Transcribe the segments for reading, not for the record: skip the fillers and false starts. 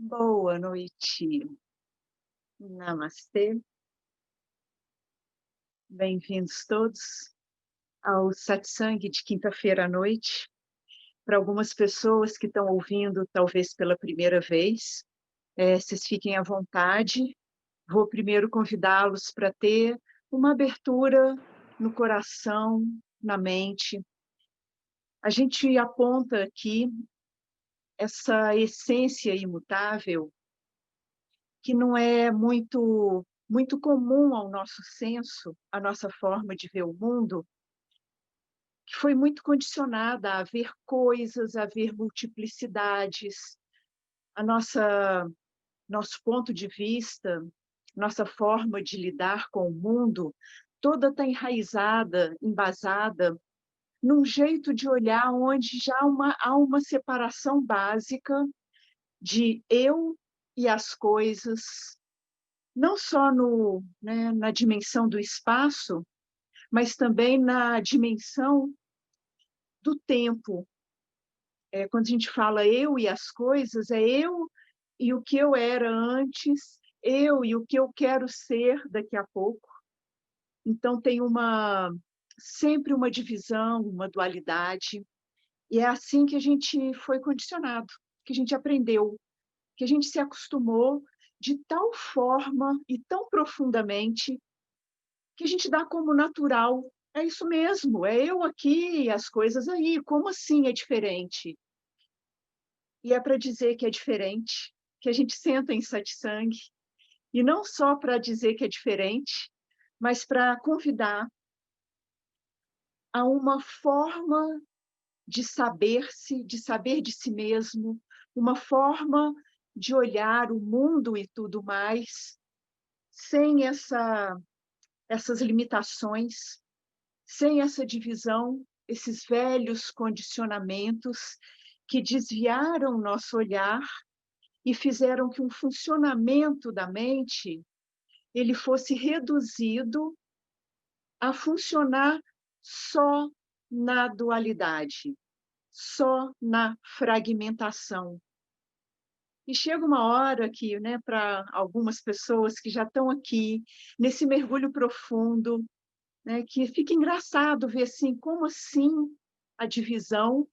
Boa noite. Namastê. Bem-vindos todos ao satsang de quinta-feira à noite. Para algumas pessoas que estão ouvindo, talvez pela primeira vez, vocês fiquem à vontade. Vou primeiro convidá-los para ter uma abertura no coração, na mente. A gente aponta aqui essa essência imutável que não é muito comum ao nosso senso, à nossa forma de ver o mundo, que foi muito condicionada a ver coisas, a ver multiplicidades. A nosso ponto de vista, nossa forma de lidar com o mundo, toda está enraizada, embasada num jeito de olhar onde já há uma separação básica de eu e as coisas, não só na dimensão do espaço, mas também na dimensão do tempo. Quando a gente fala eu e as coisas, é eu e o que eu era antes, eu e o que eu quero ser daqui a pouco. Então tem sempre uma divisão, uma dualidade, e é assim que a gente foi condicionado, que a gente aprendeu, que a gente se acostumou de tal forma e tão profundamente que a gente dá como natural. É isso mesmo, é eu aqui e as coisas aí. Como assim é diferente? E é para dizer que é diferente, que a gente senta em satsang, e não só para dizer que é diferente, mas para convidar a uma forma de saber-se, de saber de si mesmo, uma forma de olhar o mundo e tudo mais, sem essas limitações, sem essa divisão, esses velhos condicionamentos que desviaram nosso olhar e fizeram que um funcionamento da mente ele fosse reduzido a funcionar só na dualidade, só na fragmentação. E chega uma hora que, né, para algumas pessoas que já estão aqui, nesse mergulho profundo, né, que fica engraçado ver assim, como assim a divisão,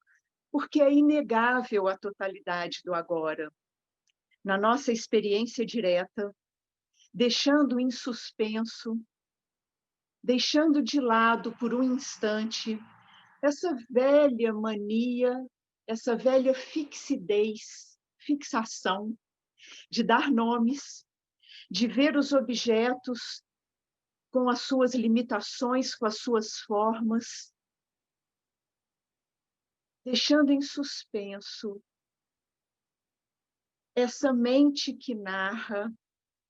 porque é inegável a totalidade do agora. Na nossa experiência direta, deixando em suspenso, deixando de lado por um instante essa velha mania, essa velha fixação de dar nomes, de ver os objetos com as suas limitações, com as suas formas, deixando em suspenso essa mente que narra,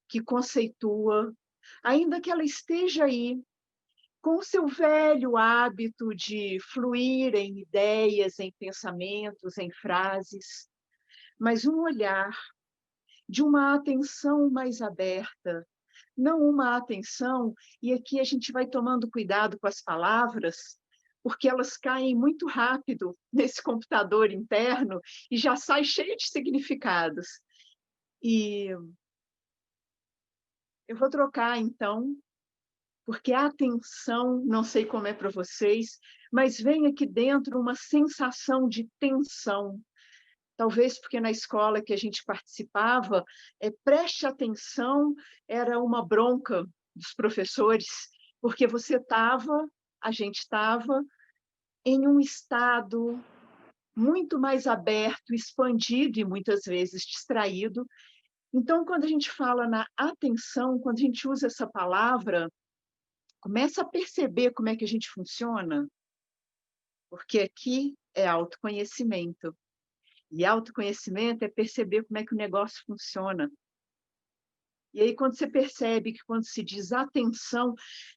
que conceitua, ainda que ela esteja aí, com o seu velho hábito de fluir em ideias, em pensamentos, em frases, mas um olhar de uma atenção mais aberta, não uma atenção, e aqui a gente vai tomando cuidado com as palavras, porque elas caem muito rápido nesse computador interno e já sai cheio de significados. E eu vou trocar, então, porque a atenção, não sei como é para vocês, mas vem aqui dentro uma sensação de tensão. Talvez porque na escola que a gente participava, preste atenção, era uma bronca dos professores, porque a gente estava em um estado muito mais aberto, expandido e muitas vezes distraído. Então, quando a gente fala na atenção, quando a gente usa essa palavra, começa a perceber como é que a gente funciona, porque aqui é autoconhecimento. E autoconhecimento é perceber como é que o negócio funciona. E aí, quando você percebe que quando se diz atenção,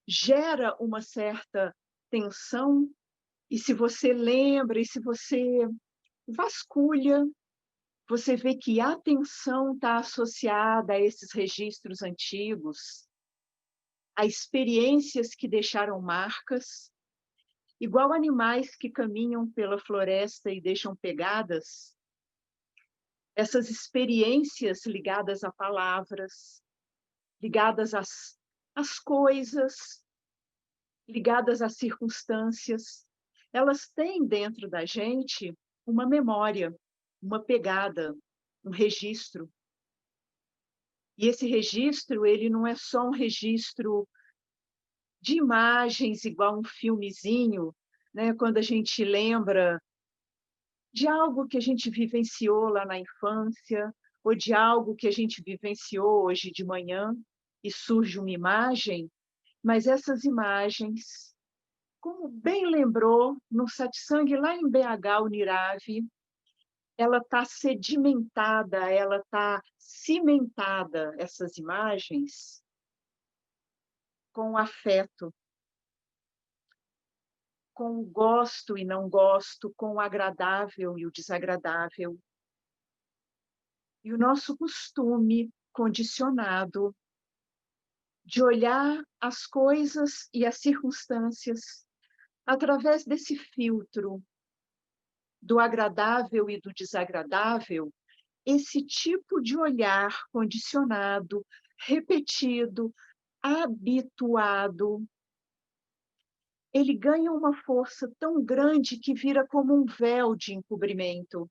gera uma certa tensão, e se você lembra, e se você vasculha, você vê que a atenção está associada a esses registros antigos, a experiências que deixaram marcas, igual animais que caminham pela floresta e deixam pegadas. essas experiências ligadas a palavras, ligadas às coisas, ligadas às circunstâncias, elas têm dentro da gente uma memória, uma pegada, um registro. E esse registro, ele não é só um registro de imagens igual um filmezinho, né? Quando a gente lembra de algo que a gente vivenciou lá na infância, ou de algo que a gente vivenciou hoje de manhã, e surge uma imagem, mas essas imagens, como bem lembrou, no satsang lá em BH, Unirave, ela está sedimentada, ela está cimentada, essas imagens, com afeto, com o gosto e não gosto, com o agradável e o desagradável. E o nosso costume condicionado de olhar as coisas e as circunstâncias através desse filtro do agradável e do desagradável, esse tipo de olhar condicionado, repetido, habituado, ele ganha uma força tão grande que vira como um véu de encobrimento,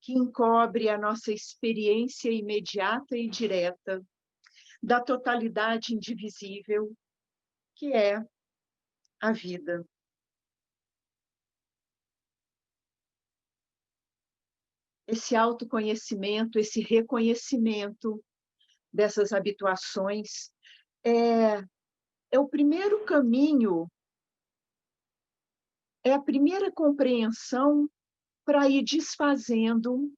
que encobre a nossa experiência imediata e direta da totalidade indivisível, que é a vida. Esse autoconhecimento, esse reconhecimento dessas habituações é o primeiro caminho, é a primeira compreensão para ir desfazendo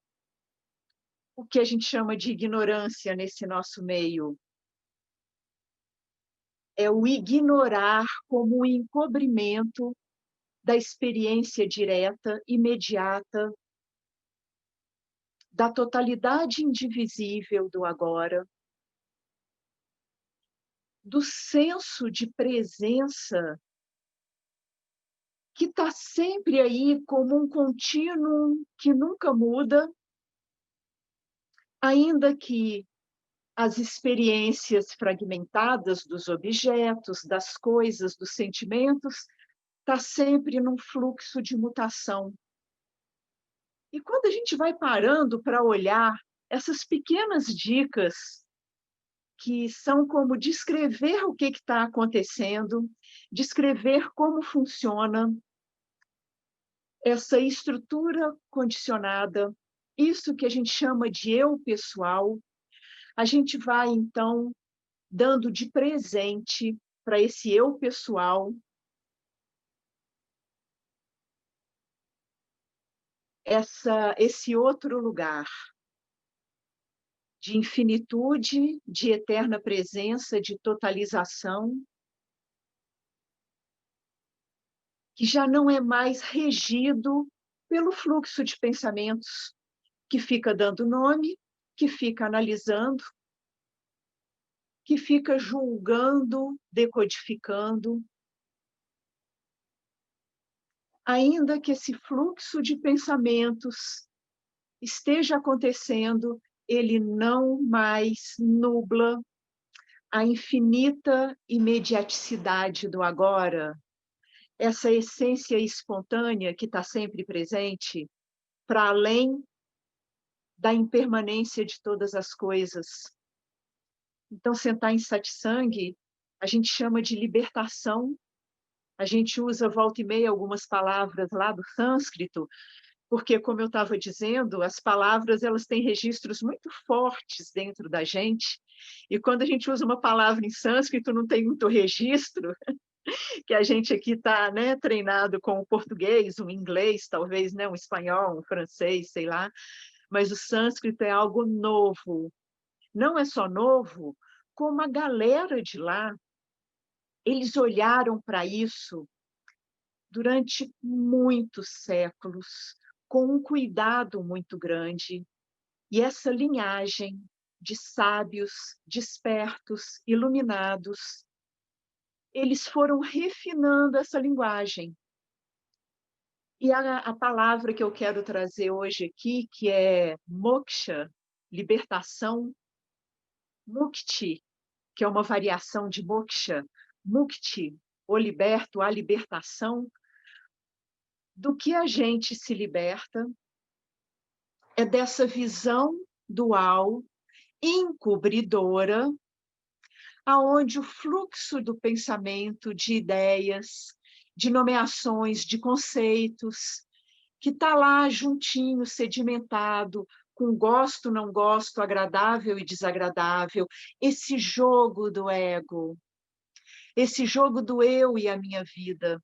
o que a gente chama de ignorância nesse nosso meio. É o ignorar como um encobrimento da experiência direta, imediata, da totalidade indivisível do agora, do senso de presença que está sempre aí como um contínuo que nunca muda, ainda que as experiências fragmentadas dos objetos, das coisas, dos sentimentos, está sempre num fluxo de mutação. E quando a gente vai parando para olhar essas pequenas dicas, que são como descrever o que está acontecendo, descrever como funciona essa estrutura condicionada, isso que a gente chama de eu pessoal, a gente vai, então, dando de presente para esse eu pessoal esse outro lugar de infinitude, de eterna presença, de totalização, que já não é mais regido pelo fluxo de pensamentos, que fica dando nome, que fica analisando, que fica julgando, decodificando. Ainda que esse fluxo de pensamentos esteja acontecendo, ele não mais nubla a infinita imediaticidade do agora, essa essência espontânea que está sempre presente, para além da impermanência de todas as coisas. Então, sentar em satsang, a gente chama de libertação, a gente usa volta e meia algumas palavras lá do sânscrito, porque, como eu estava dizendo, as palavras elas têm registros muito fortes dentro da gente, e quando a gente usa uma palavra em sânscrito, não tem muito registro, que a gente aqui está, né, treinado com o português, o inglês, talvez, né, um espanhol, um francês, sei lá, mas o sânscrito é algo novo. Não é só novo, como a galera de lá, eles olharam para isso durante muitos séculos, com um cuidado muito grande. E essa linhagem de sábios, despertos, iluminados, eles foram refinando essa linguagem. E a palavra que eu quero trazer hoje aqui, que é moksha, libertação, mukti, que é uma variação de moksha, mukti, o liberto, a libertação, do que a gente se liberta é dessa visão dual, encobridora, aonde o fluxo do pensamento, de ideias, de nomeações, de conceitos, que está lá juntinho, sedimentado, com gosto, não gosto, agradável e desagradável, esse jogo do ego, esse jogo do eu e a minha vida,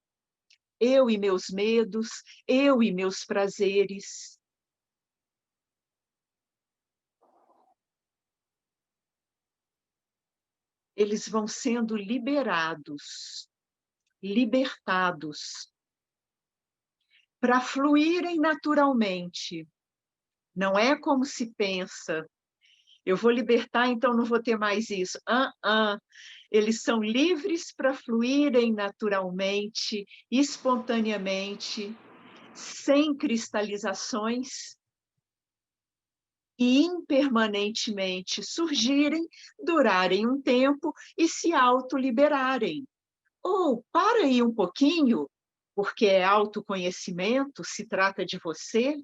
eu e meus medos, eu e meus prazeres. Eles vão sendo liberados, libertados, para fluírem naturalmente. Não é como se pensa, eu vou libertar, então não vou ter mais isso. Eles são livres para fluírem naturalmente, espontaneamente, sem cristalizações e impermanentemente surgirem, durarem um tempo e se autoliberarem. Ou para aí um pouquinho, porque é autoconhecimento, se trata de você,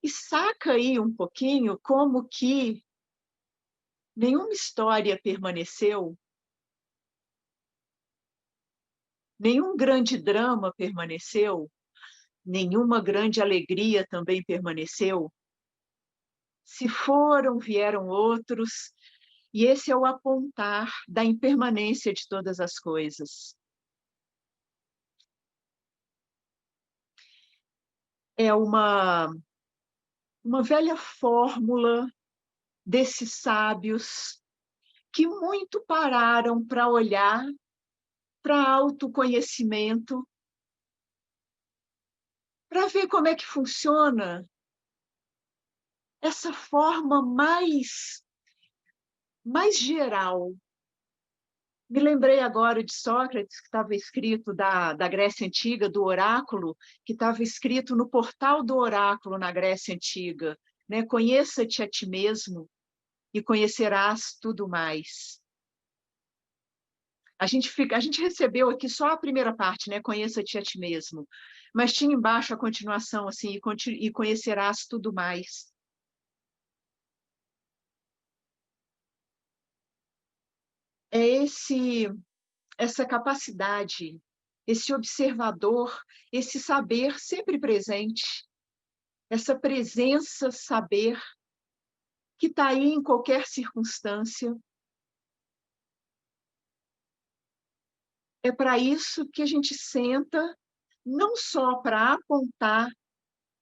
e saca aí um pouquinho como que nenhuma história permaneceu, nenhum grande drama permaneceu, nenhuma grande alegria também permaneceu. Se foram, vieram outros, e esse é o apontar da impermanência de todas as coisas. É uma velha fórmula desses sábios que muito pararam para olhar para autoconhecimento, para ver como é que funciona essa forma mais geral. Me lembrei agora de Sócrates, que estava escrito da Grécia Antiga, do oráculo, que estava escrito no portal do oráculo na Grécia Antiga, né? Conheça-te a ti mesmo e conhecerás tudo mais. A gente recebeu aqui só a primeira parte, né? Conheça-te a ti mesmo. Mas tinha embaixo a continuação, assim, e conhecerás tudo mais. É essa capacidade, esse observador, esse saber sempre presente, essa presença, saber, que está aí em qualquer circunstância. É para isso que a gente senta, não só para apontar,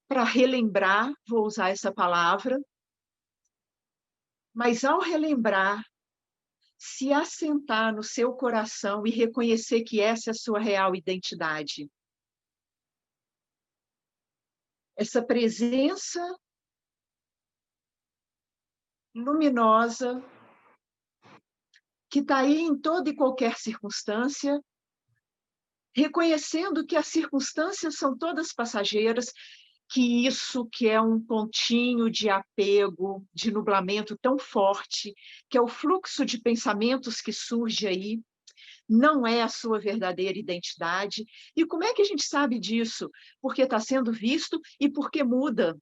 para relembrar, vou usar essa palavra, mas ao relembrar, se assentar no seu coração e reconhecer que essa é a sua real identidade. Essa presença luminosa que está aí em toda e qualquer circunstância, reconhecendo que as circunstâncias são todas passageiras, que isso que é um pontinho de apego, de nublamento tão forte, que é o fluxo de pensamentos que surge aí, não é a sua verdadeira identidade. E como é que a gente sabe disso? Porque está sendo visto e porque muda.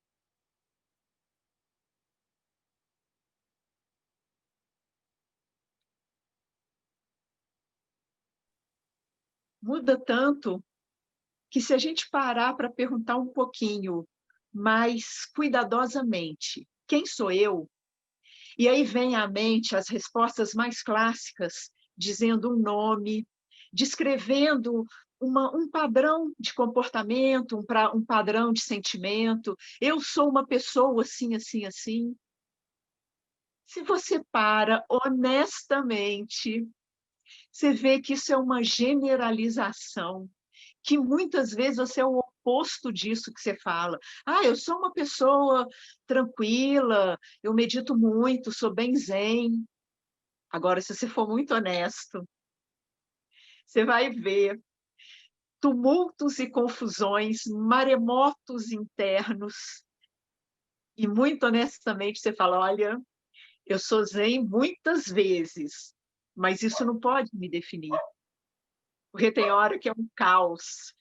Muda tanto que se a gente parar para perguntar um pouquinho mais cuidadosamente, quem sou eu? E aí vem à mente as respostas mais clássicas, dizendo um nome, descrevendo um padrão de comportamento, um padrão de sentimento. Eu sou uma pessoa assim, assim, assim. Se você para honestamente, você vê que isso é uma generalização, que muitas vezes você é o oposto disso que você fala. Eu sou uma pessoa tranquila, eu medito muito, sou bem zen. Agora, se você for muito honesto, você vai ver tumultos e confusões, maremotos internos, e muito honestamente você fala, olha, eu sou zen muitas vezes, mas isso não pode me definir, porque tem hora que é um caos,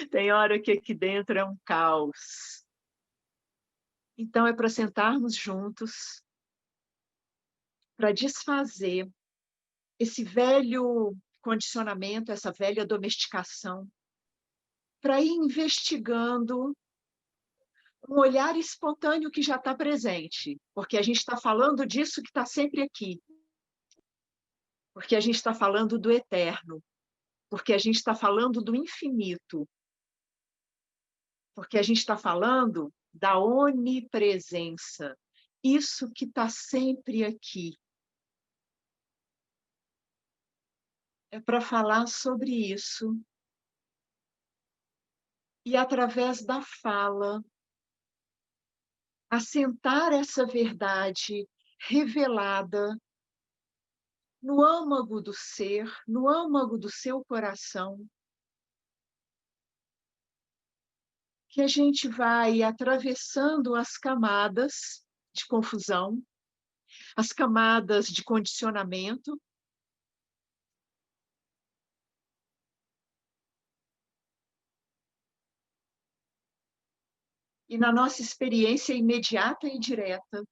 tem hora que aqui dentro é um caos. Então é para sentarmos juntos, para desfazer esse velho condicionamento, essa velha domesticação, para ir investigando um olhar espontâneo que já está presente, porque a gente está falando disso que está sempre aqui, porque a gente está falando do eterno, porque a gente está falando do infinito, porque a gente está falando da onipresença, isso que está sempre aqui. É para falar sobre isso. E através da fala, assentar essa verdade revelada no âmago do ser, no âmago do seu coração, que a gente vai atravessando as camadas de confusão, as camadas de condicionamento, e na nossa experiência imediata e direta,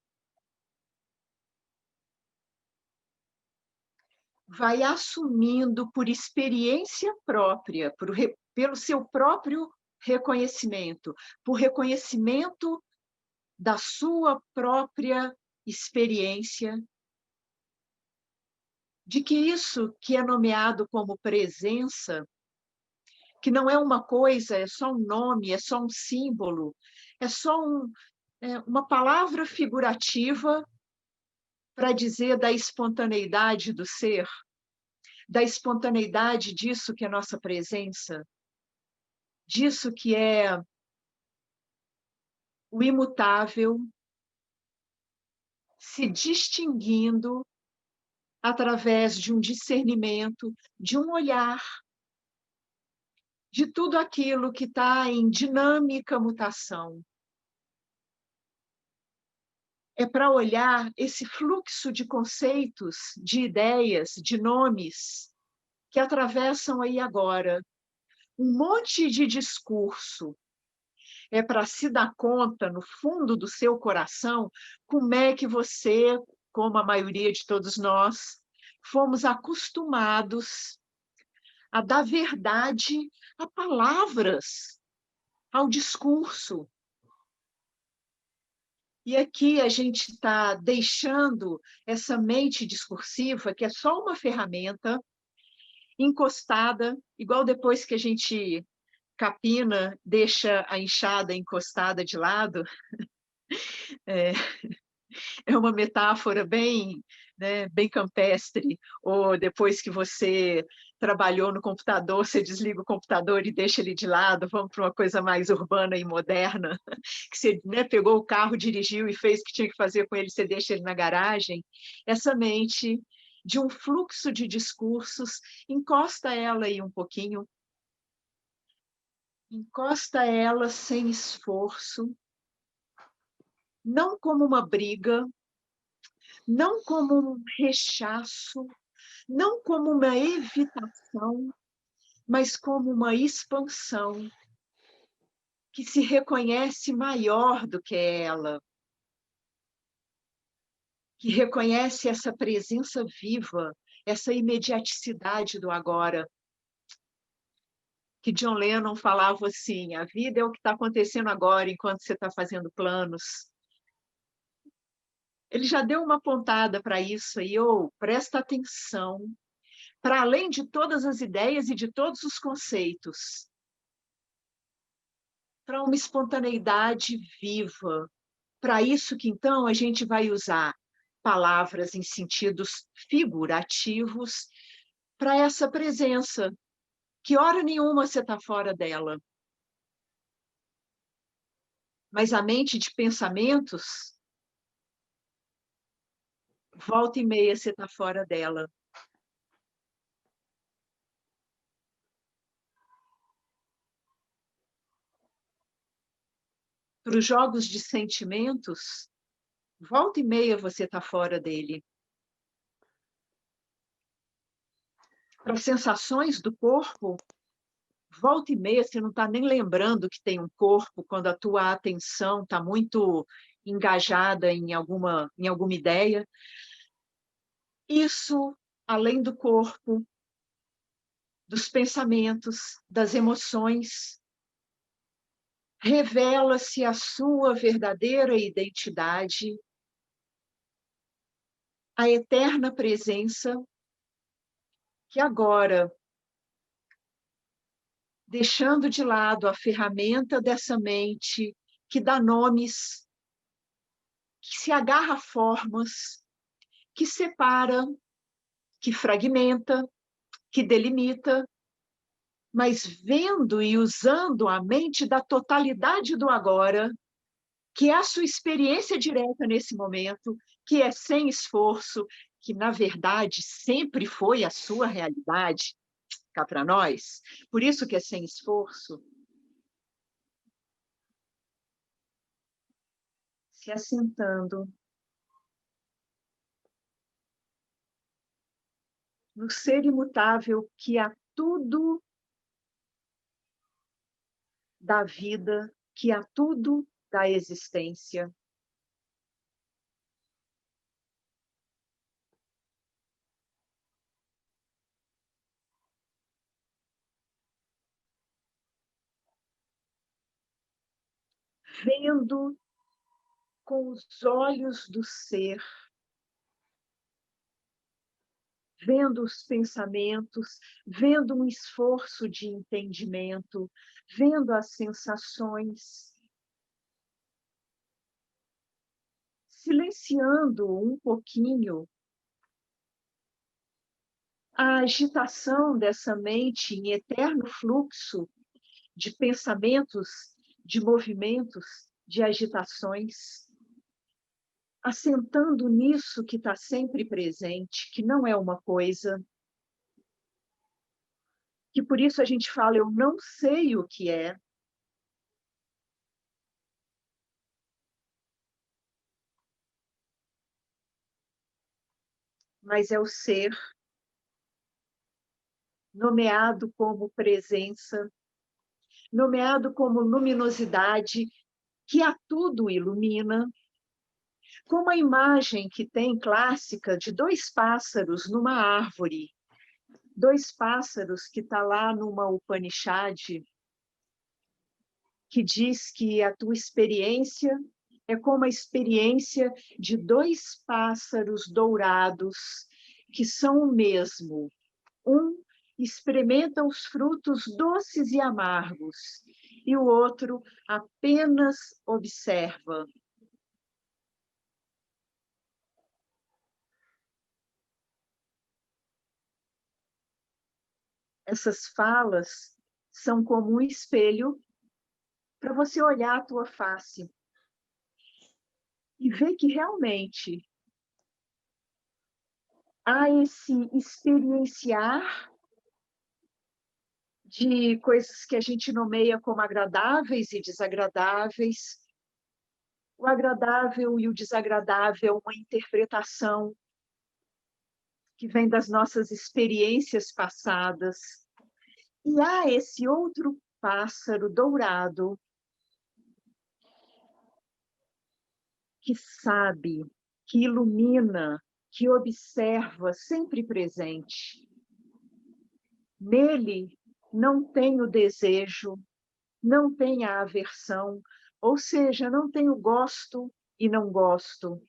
vai assumindo por experiência própria, pelo seu próprio reconhecimento, por reconhecimento da sua própria experiência, de que isso que é nomeado como presença, que não é uma coisa, é só um nome, é só um símbolo, é só uma palavra figurativa para dizer da espontaneidade do ser, da espontaneidade disso que é nossa presença, disso que é o imutável, se distinguindo através de um discernimento, de um olhar, de tudo aquilo que está em dinâmica mutação. É para olhar esse fluxo de conceitos, de ideias, de nomes, que atravessam aí agora um monte de discurso. É para se dar conta, no fundo do seu coração, como é que você, como a maioria de todos nós, fomos acostumados a dar verdade a palavras, ao discurso. E aqui a gente está deixando essa mente discursiva, que é só uma ferramenta, encostada, igual depois que a gente capina, deixa a enxada encostada de lado. É uma metáfora bem, né, bem campestre, ou depois que você trabalhou no computador, você desliga o computador e deixa ele de lado, vamos para uma coisa mais urbana e moderna, que você, né, pegou o carro, dirigiu e fez o que tinha que fazer com ele, você deixa ele na garagem. Essa mente de um fluxo de discursos, encosta ela aí um pouquinho, encosta ela sem esforço, não como uma briga, não como um rechaço, não como uma evitação, mas como uma expansão que se reconhece maior do que ela, que reconhece essa presença viva, essa imediaticidade do agora. Que John Lennon falava assim, a vida é o que está acontecendo agora, enquanto você está fazendo planos. Ele já deu uma pontada para isso aí, presta atenção, para além de todas as ideias e de todos os conceitos, para uma espontaneidade viva. Para isso que, então, a gente vai usar palavras em sentidos figurativos para essa presença, que hora nenhuma você está fora dela. Mas a mente de pensamentos, volta e meia você está fora dela. para os jogos de sentimentos, volta e meia você está fora dele. Para as sensações do corpo, volta e meia você não está nem lembrando que tem um corpo, quando a tua atenção está muito engajada em alguma ideia. Isso, além do corpo, dos pensamentos, das emoções, revela-se a sua verdadeira identidade, a eterna presença que agora, deixando de lado a ferramenta dessa mente que dá nomes, que se agarra a formas, que separa, que fragmenta, que delimita, mas vendo e usando a mente da totalidade do agora, que é a sua experiência direta nesse momento, que é sem esforço, que na verdade sempre foi a sua realidade, cá para nós, por isso que é sem esforço. Se assentando no ser imutável que a tudo da vida, que a tudo da existência. Vendo com os olhos do ser, vendo os pensamentos, vendo um esforço de entendimento, vendo as sensações, silenciando um pouquinho a agitação dessa mente em eterno fluxo de pensamentos, de movimentos, de agitações, assentando nisso que está sempre presente, que não é uma coisa, que por isso a gente fala, eu não sei o que é, mas é o ser, nomeado como presença, nomeado como luminosidade, que a tudo ilumina, como a imagem que tem clássica de dois pássaros numa árvore, dois pássaros que está lá numa Upanishad, que diz que a tua experiência é como a experiência de dois pássaros dourados, que são o mesmo. Um experimenta os frutos doces e amargos, e o outro apenas observa. Essas falas são como um espelho para você olhar a tua face e ver que realmente há esse experienciar de coisas que a gente nomeia como agradáveis e desagradáveis. O agradável e o desagradável é uma interpretação que vem das nossas experiências passadas. E há esse outro pássaro dourado que sabe, que ilumina, que observa, sempre presente. Nele não tem o desejo, não tem a aversão, ou seja, não tem o gosto e não gosto.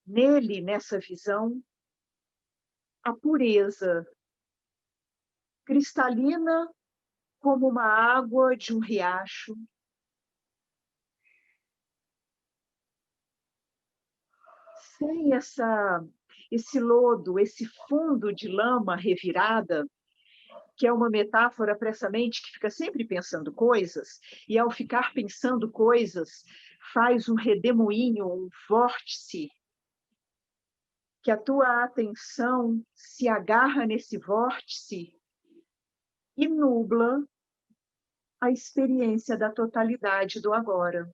Nele, nessa visão, a pureza, cristalina como uma água de um riacho, sem esse lodo, esse fundo de lama revirada, que é uma metáfora para essa mente que fica sempre pensando coisas, e ao ficar pensando coisas, faz um redemoinho, um vórtice, que a tua atenção se agarra nesse vórtice e nubla a experiência da totalidade do agora.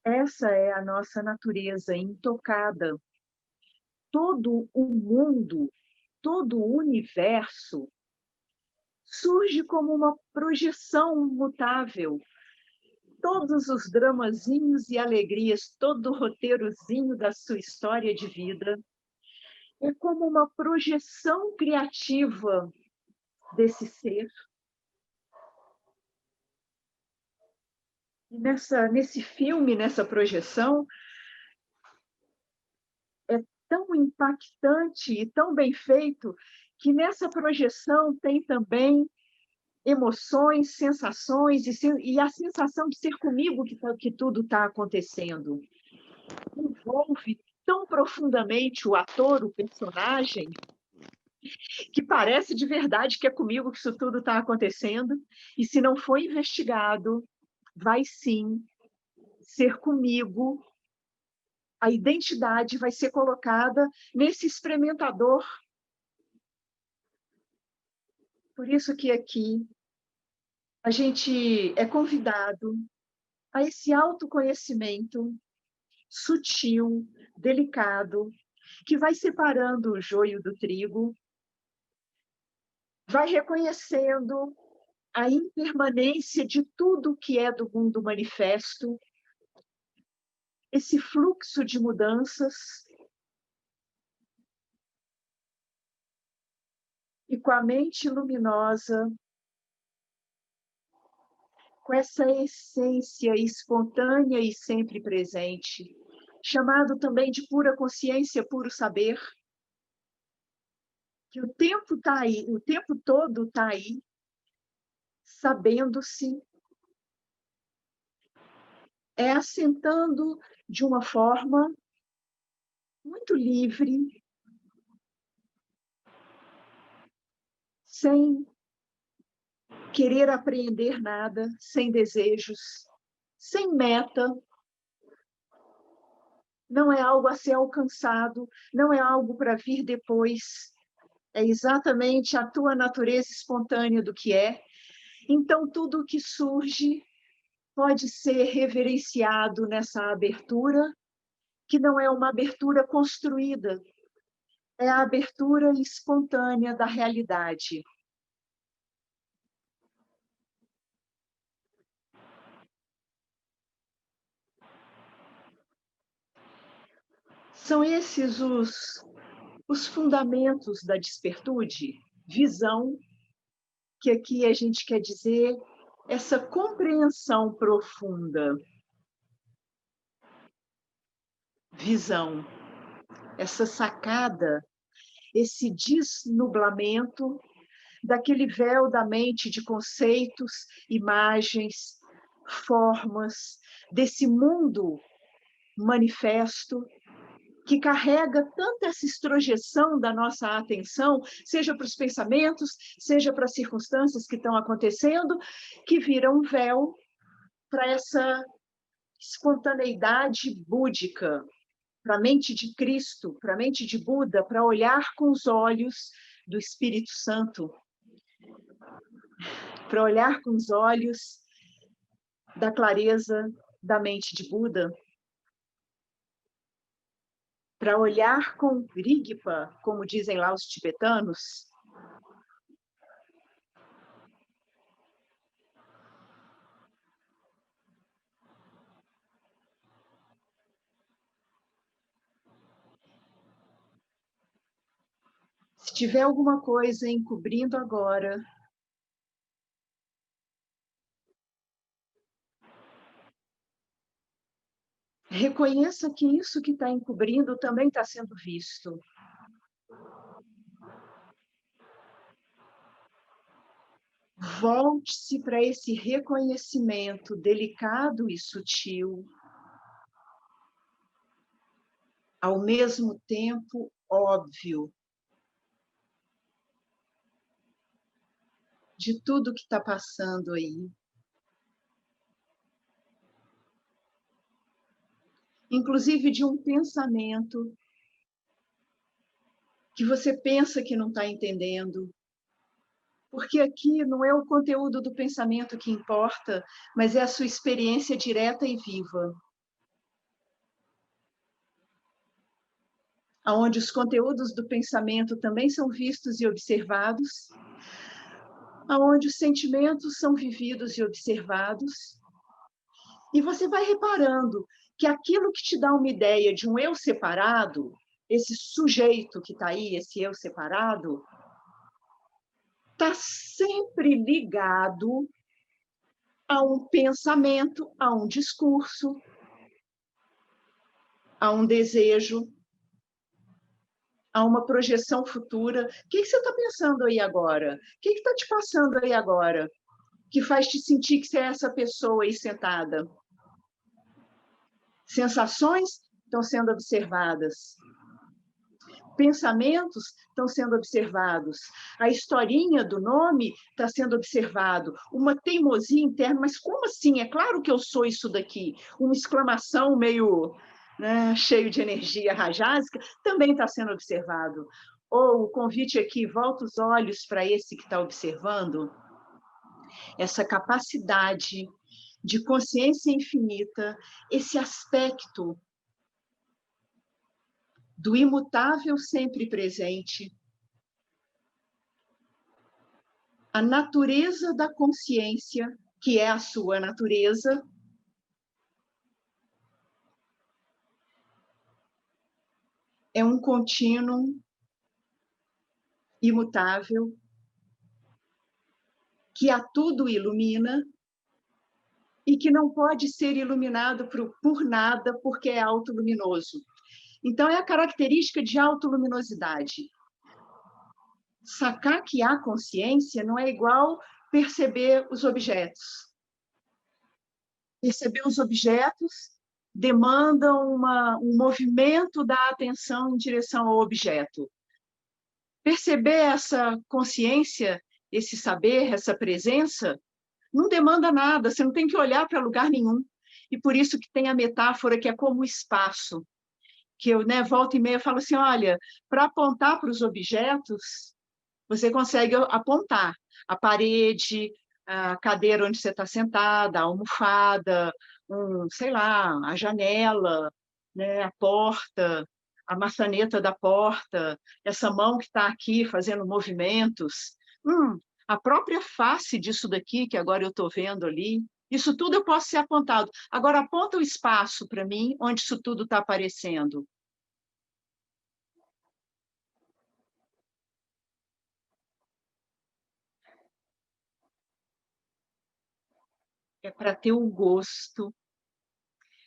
Essa é a nossa natureza intocada. Todo o mundo, todo o universo surge como uma projeção mutável. Todos os dramazinhos e alegrias, todo o roteirozinho da sua história de vida é como uma projeção criativa desse ser. E nesse filme, nessa projeção, é tão impactante e tão bem feito que nessa projeção tem também emoções, sensações e a sensação de ser comigo que tudo está acontecendo. Envolve tão profundamente o ator, o personagem, que parece de verdade que é comigo que isso tudo está acontecendo, e se não for investigado, vai sim ser comigo, a identidade vai ser colocada nesse experimentador. Por isso que aqui a gente é convidado a esse autoconhecimento sutil, delicado, que vai separando o joio do trigo, vai reconhecendo a impermanência de tudo que é do mundo manifesto, esse fluxo de mudanças, e com a mente luminosa, com essa essência espontânea e sempre presente, chamado também de pura consciência, puro saber, que o tempo está aí, o tempo todo está aí, sabendo-se, é assentando de uma forma muito livre, sem querer apreender nada, sem desejos, sem meta. Não é algo a ser alcançado, não é algo para vir depois. É exatamente a tua natureza espontânea do que é. Então, tudo o que surge pode ser reverenciado nessa abertura, que não é uma abertura construída, é a abertura espontânea da realidade. São esses os fundamentos da despertude, visão, que aqui a gente quer dizer essa compreensão profunda. Visão, essa sacada, esse desnublamento daquele véu da mente de conceitos, imagens, formas, desse mundo manifesto que carrega tanta essa extrojeção da nossa atenção, seja para os pensamentos, seja para as circunstâncias que estão acontecendo, que vira um véu para essa espontaneidade búdica, para a mente de Cristo, para a mente de Buda, para olhar com os olhos do Espírito Santo, para olhar com os olhos da clareza da mente de Buda, para olhar com Rigpa, como dizem lá os tibetanos. Se tiver alguma coisa encobrindo agora, reconheça que isso que está encobrindo também está sendo visto. Volte-se para esse reconhecimento delicado e sutil, ao mesmo tempo óbvio, de tudo que está passando aí. Inclusive de um pensamento que você pensa que não está entendendo. Porque aqui não é o conteúdo do pensamento que importa, mas é a sua experiência direta e viva. Onde os conteúdos do pensamento também são vistos e observados, onde os sentimentos são vividos e observados, e você vai reparando que aquilo que te dá uma ideia de um eu separado, esse sujeito que está aí, esse eu separado, está sempre ligado a um pensamento, a um discurso, a um desejo, a uma projeção futura. O que você está pensando aí agora? O que está te passando aí agora? Que faz te sentir que você é essa pessoa aí sentada? Sensações estão sendo observadas. Pensamentos estão sendo observados. A historinha do nome está sendo observado. Uma teimosia interna, mas como assim? É claro que eu sou isso daqui. Uma exclamação meio, né, cheio de energia rajásica, também está sendo observado. Ou o convite aqui, volta os olhos para esse que está observando. Essa capacidade de consciência infinita, esse aspecto do imutável sempre presente, a natureza da consciência, que é a sua natureza, é um contínuo imutável que a tudo ilumina e que não pode ser iluminado por nada porque é autoluminoso. Então, é a característica de autoluminosidade. Sacar que há consciência não é igual perceber os objetos. Perceber os objetos demanda um movimento da atenção em direção ao objeto. Perceber essa consciência, esse saber, essa presença, não demanda nada, você não tem que olhar para lugar nenhum. E por isso que tem a metáfora que é como o espaço, que eu, né, volta e meia falo assim, olha, para apontar para os objetos, você consegue apontar a parede, a cadeira onde você está sentada, a almofada, sei lá, a janela, né, a porta, a maçaneta da porta, essa mão que está aqui fazendo movimentos. A própria face disso daqui, que agora eu estou vendo ali, isso tudo eu posso ser apontado. Agora, aponta o espaço para mim, onde isso tudo está aparecendo. É para ter o gosto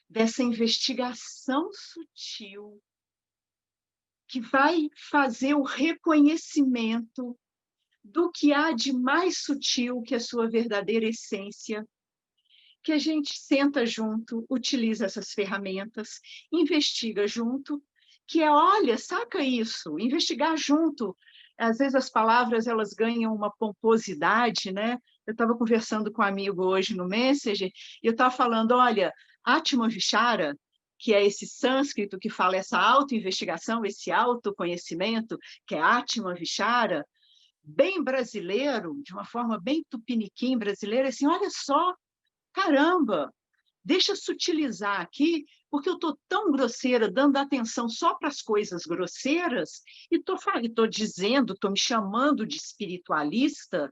dessa investigação sutil que vai fazer o reconhecimento do que há de mais sutil que a sua verdadeira essência, que a gente senta junto, utiliza essas ferramentas, investiga junto, que é, olha, saca isso, investigar junto. Às vezes as palavras elas ganham uma pomposidade, né? Eu estava conversando com um amigo hoje no Messenger, e eu estava falando, olha, Atma Vichara, que é esse sânscrito que fala essa autoinvestigação, esse autoconhecimento, que é Atma Vichara, bem brasileiro, de uma forma bem tupiniquim brasileira, assim, olha só, caramba, deixa eu sutilizar aqui, porque eu estou tão grosseira, dando atenção só para as coisas grosseiras, e estou dizendo, estou me chamando de espiritualista,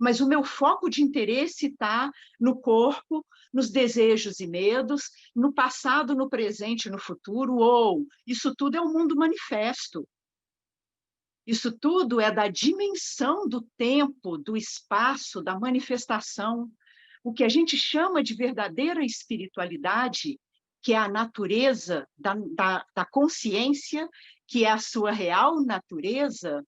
mas o meu foco de interesse está no corpo, nos desejos e medos, no passado, no presente, no futuro, ou isso tudo é o mundo manifesto. Isso tudo é da dimensão do tempo, do espaço, da manifestação. O que a gente chama de verdadeira espiritualidade, que é a natureza da consciência, que é a sua real natureza,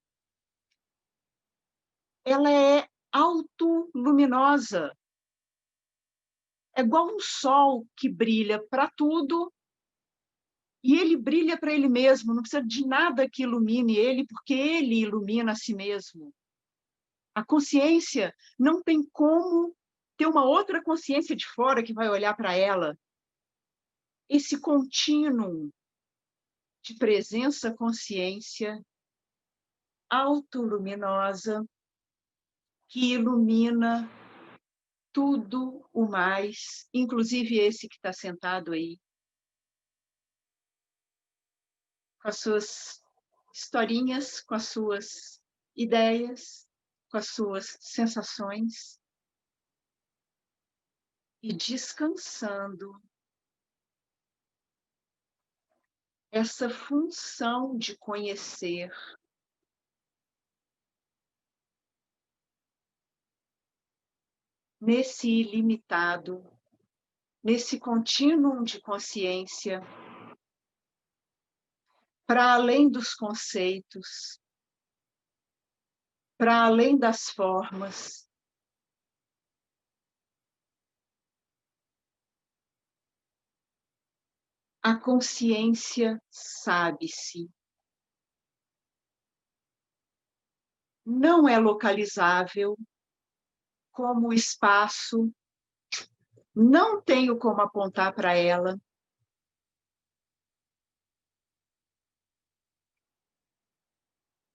ela é autoluminosa. É igual um sol que brilha para tudo e ele brilha para ele mesmo, não precisa de nada que ilumine ele, porque ele ilumina a si mesmo. A consciência não tem como ter uma outra consciência de fora que vai olhar para ela. Esse contínuo de presença-consciência autoluminosa que ilumina tudo o mais, inclusive esse que está sentado aí, com as suas historinhas, com as suas ideias, com as suas sensações, e descansando essa função de conhecer, nesse ilimitado, nesse contínuo de consciência, para além dos conceitos, para além das formas. A consciência sabe-se. Não é localizável como o espaço, não tenho como apontar para ela.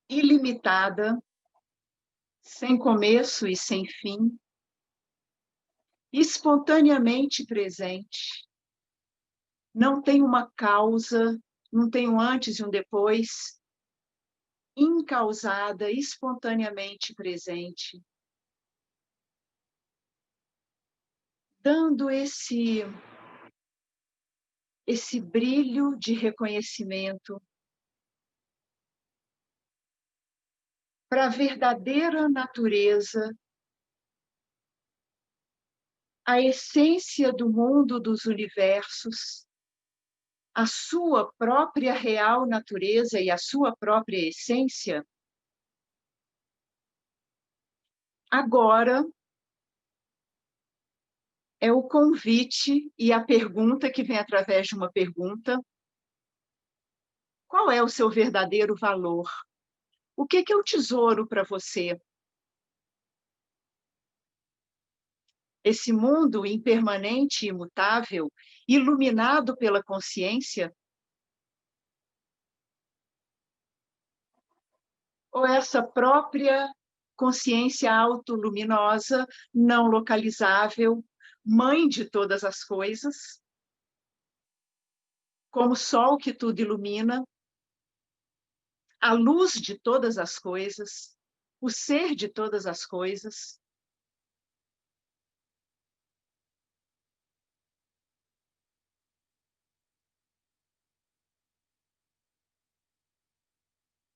Ilimitada, sem começo e sem fim, espontaneamente presente. Não tem uma causa, não tem um antes e um depois, incausada, espontaneamente presente. Dando esse brilho de reconhecimento para a verdadeira natureza, a essência do mundo dos universos, a sua própria real natureza e a sua própria essência, agora é o convite e a pergunta que vem através de uma pergunta: qual é o seu verdadeiro valor? O que é o tesouro para você? Esse mundo impermanente e imutável, iluminado pela consciência? Ou essa própria consciência autoluminosa, não localizável, mãe de todas as coisas, como sol que tudo ilumina, a luz de todas as coisas, o ser de todas as coisas?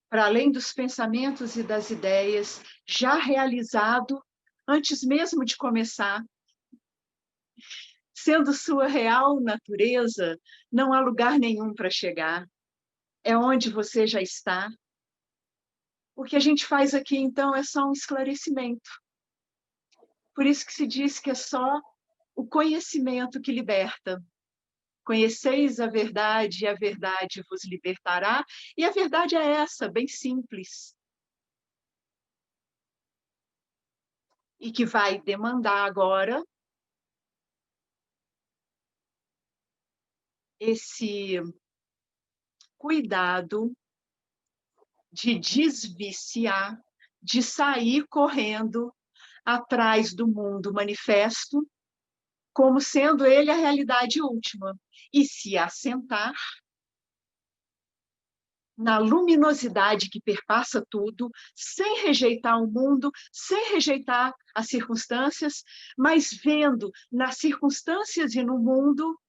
Para além dos pensamentos e das ideias, já realizado antes mesmo de começar, sendo sua real natureza, não há lugar nenhum para chegar. É onde você já está. O que a gente faz aqui, então, é só um esclarecimento. Por isso que se diz que é só o conhecimento que liberta. Conheceis a verdade e a verdade vos libertará. E a verdade é essa, bem simples. E que vai demandar agora esse cuidado de desviciar, de sair correndo atrás do mundo manifesto, como sendo ele a realidade última, e se assentar na luminosidade que perpassa tudo, sem rejeitar o mundo, sem rejeitar as circunstâncias, mas vendo nas circunstâncias e no mundo,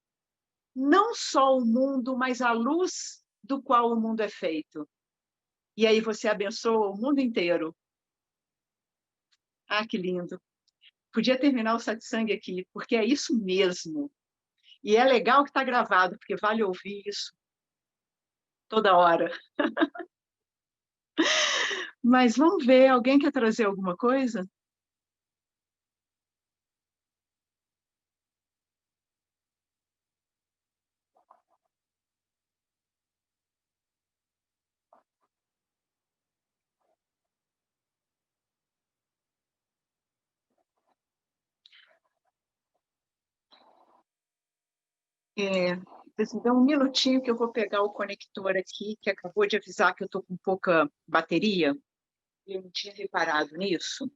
não só o mundo, mas a luz do qual o mundo é feito. E aí você abençoa o mundo inteiro. Ah, que lindo! Podia terminar o satsang aqui, porque é isso mesmo. E é legal que está gravado, porque vale ouvir isso toda hora. Mas vamos ver, alguém quer trazer alguma coisa? É, vocês me dão um minutinho que eu vou pegar o conector aqui, que acabou de avisar que eu estou com pouca bateria. Eu não tinha reparado nisso.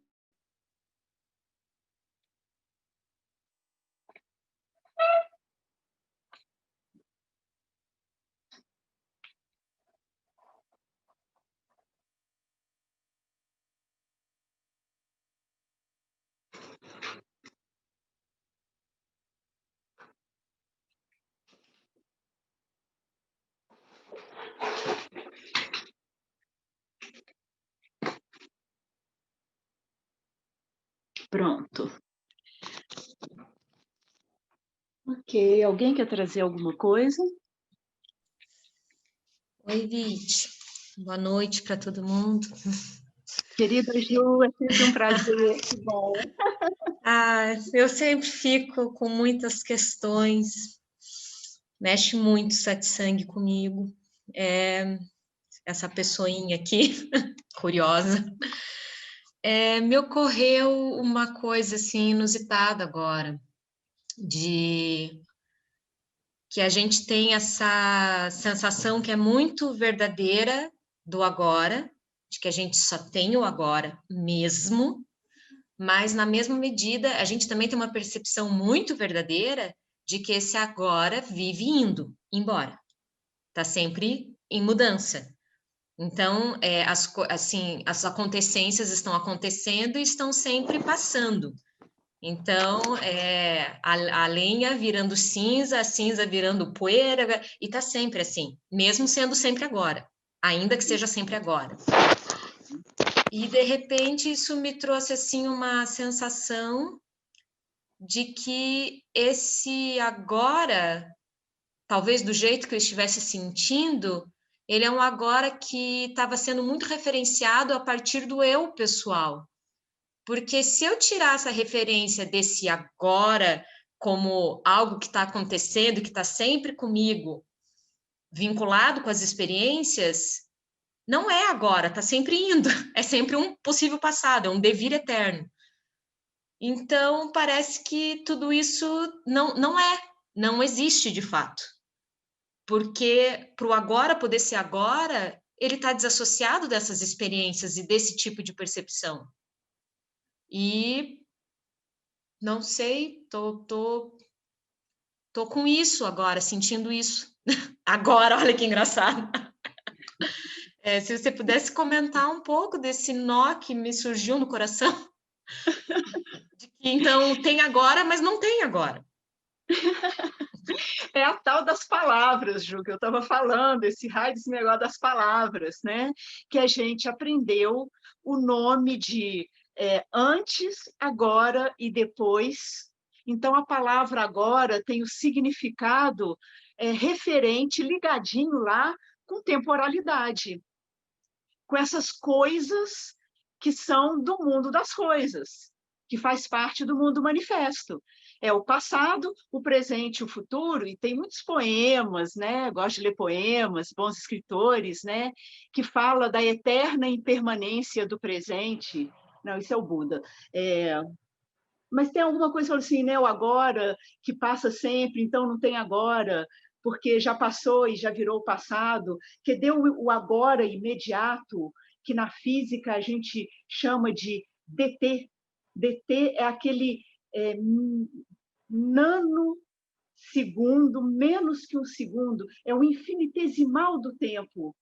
Pronto. Ok, alguém quer trazer alguma coisa? Oi, Vit. Boa noite para todo mundo. Querida Ju, é sempre um prazer, que bom. Eu sempre fico com muitas questões, mexe muito o satsang comigo. Essa pessoinha aqui, curiosa. Me ocorreu uma coisa assim inusitada agora, de que a gente tem essa sensação que é muito verdadeira do agora, de que a gente só tem o agora mesmo, mas na mesma medida a gente também tem uma percepção muito verdadeira de que esse agora vive indo embora, está sempre em mudança. Então, as acontecências estão acontecendo e estão sempre passando. Então, a lenha virando cinza, a cinza virando poeira, e está sempre assim, mesmo sendo sempre agora, ainda que seja sempre agora. E, de repente, isso me trouxe, assim, uma sensação de que esse agora, talvez do jeito que eu estivesse sentindo, ele é um agora que estava sendo muito referenciado a partir do eu pessoal. Porque se eu tirar essa referência desse agora como algo que está acontecendo, que está sempre comigo, vinculado com as experiências, não é agora, está sempre indo, é sempre um possível passado, é um devir eterno. Então, parece que tudo isso não existe de fato. Porque para o agora poder ser agora, ele está desassociado dessas experiências e desse tipo de percepção. E não sei, tô com isso agora, sentindo isso. Agora, olha que engraçado. Se você pudesse comentar um pouco desse nó que me surgiu no coração, de que então tem agora, mas não tem agora. É a tal das palavras, Ju, que eu estava falando, esse raio desse negócio das palavras, né? Que a gente aprendeu o nome de antes, agora e depois. Então, a palavra agora tem o significado referente, ligadinho lá com temporalidade, com essas coisas que são do mundo das coisas, que faz parte do mundo manifesto. É o passado, o presente e o futuro, e tem muitos poemas, né? Gosto de ler poemas, bons escritores, né? Que fala da eterna impermanência do presente. Não, isso é o Buda. Mas tem alguma coisa assim, né? O agora, que passa sempre, então não tem agora, porque já passou e já virou passado, que deu o agora imediato, que na física a gente chama de DT. DT é aquele é, nanosegundo, menos que um segundo, é o infinitesimal do tempo,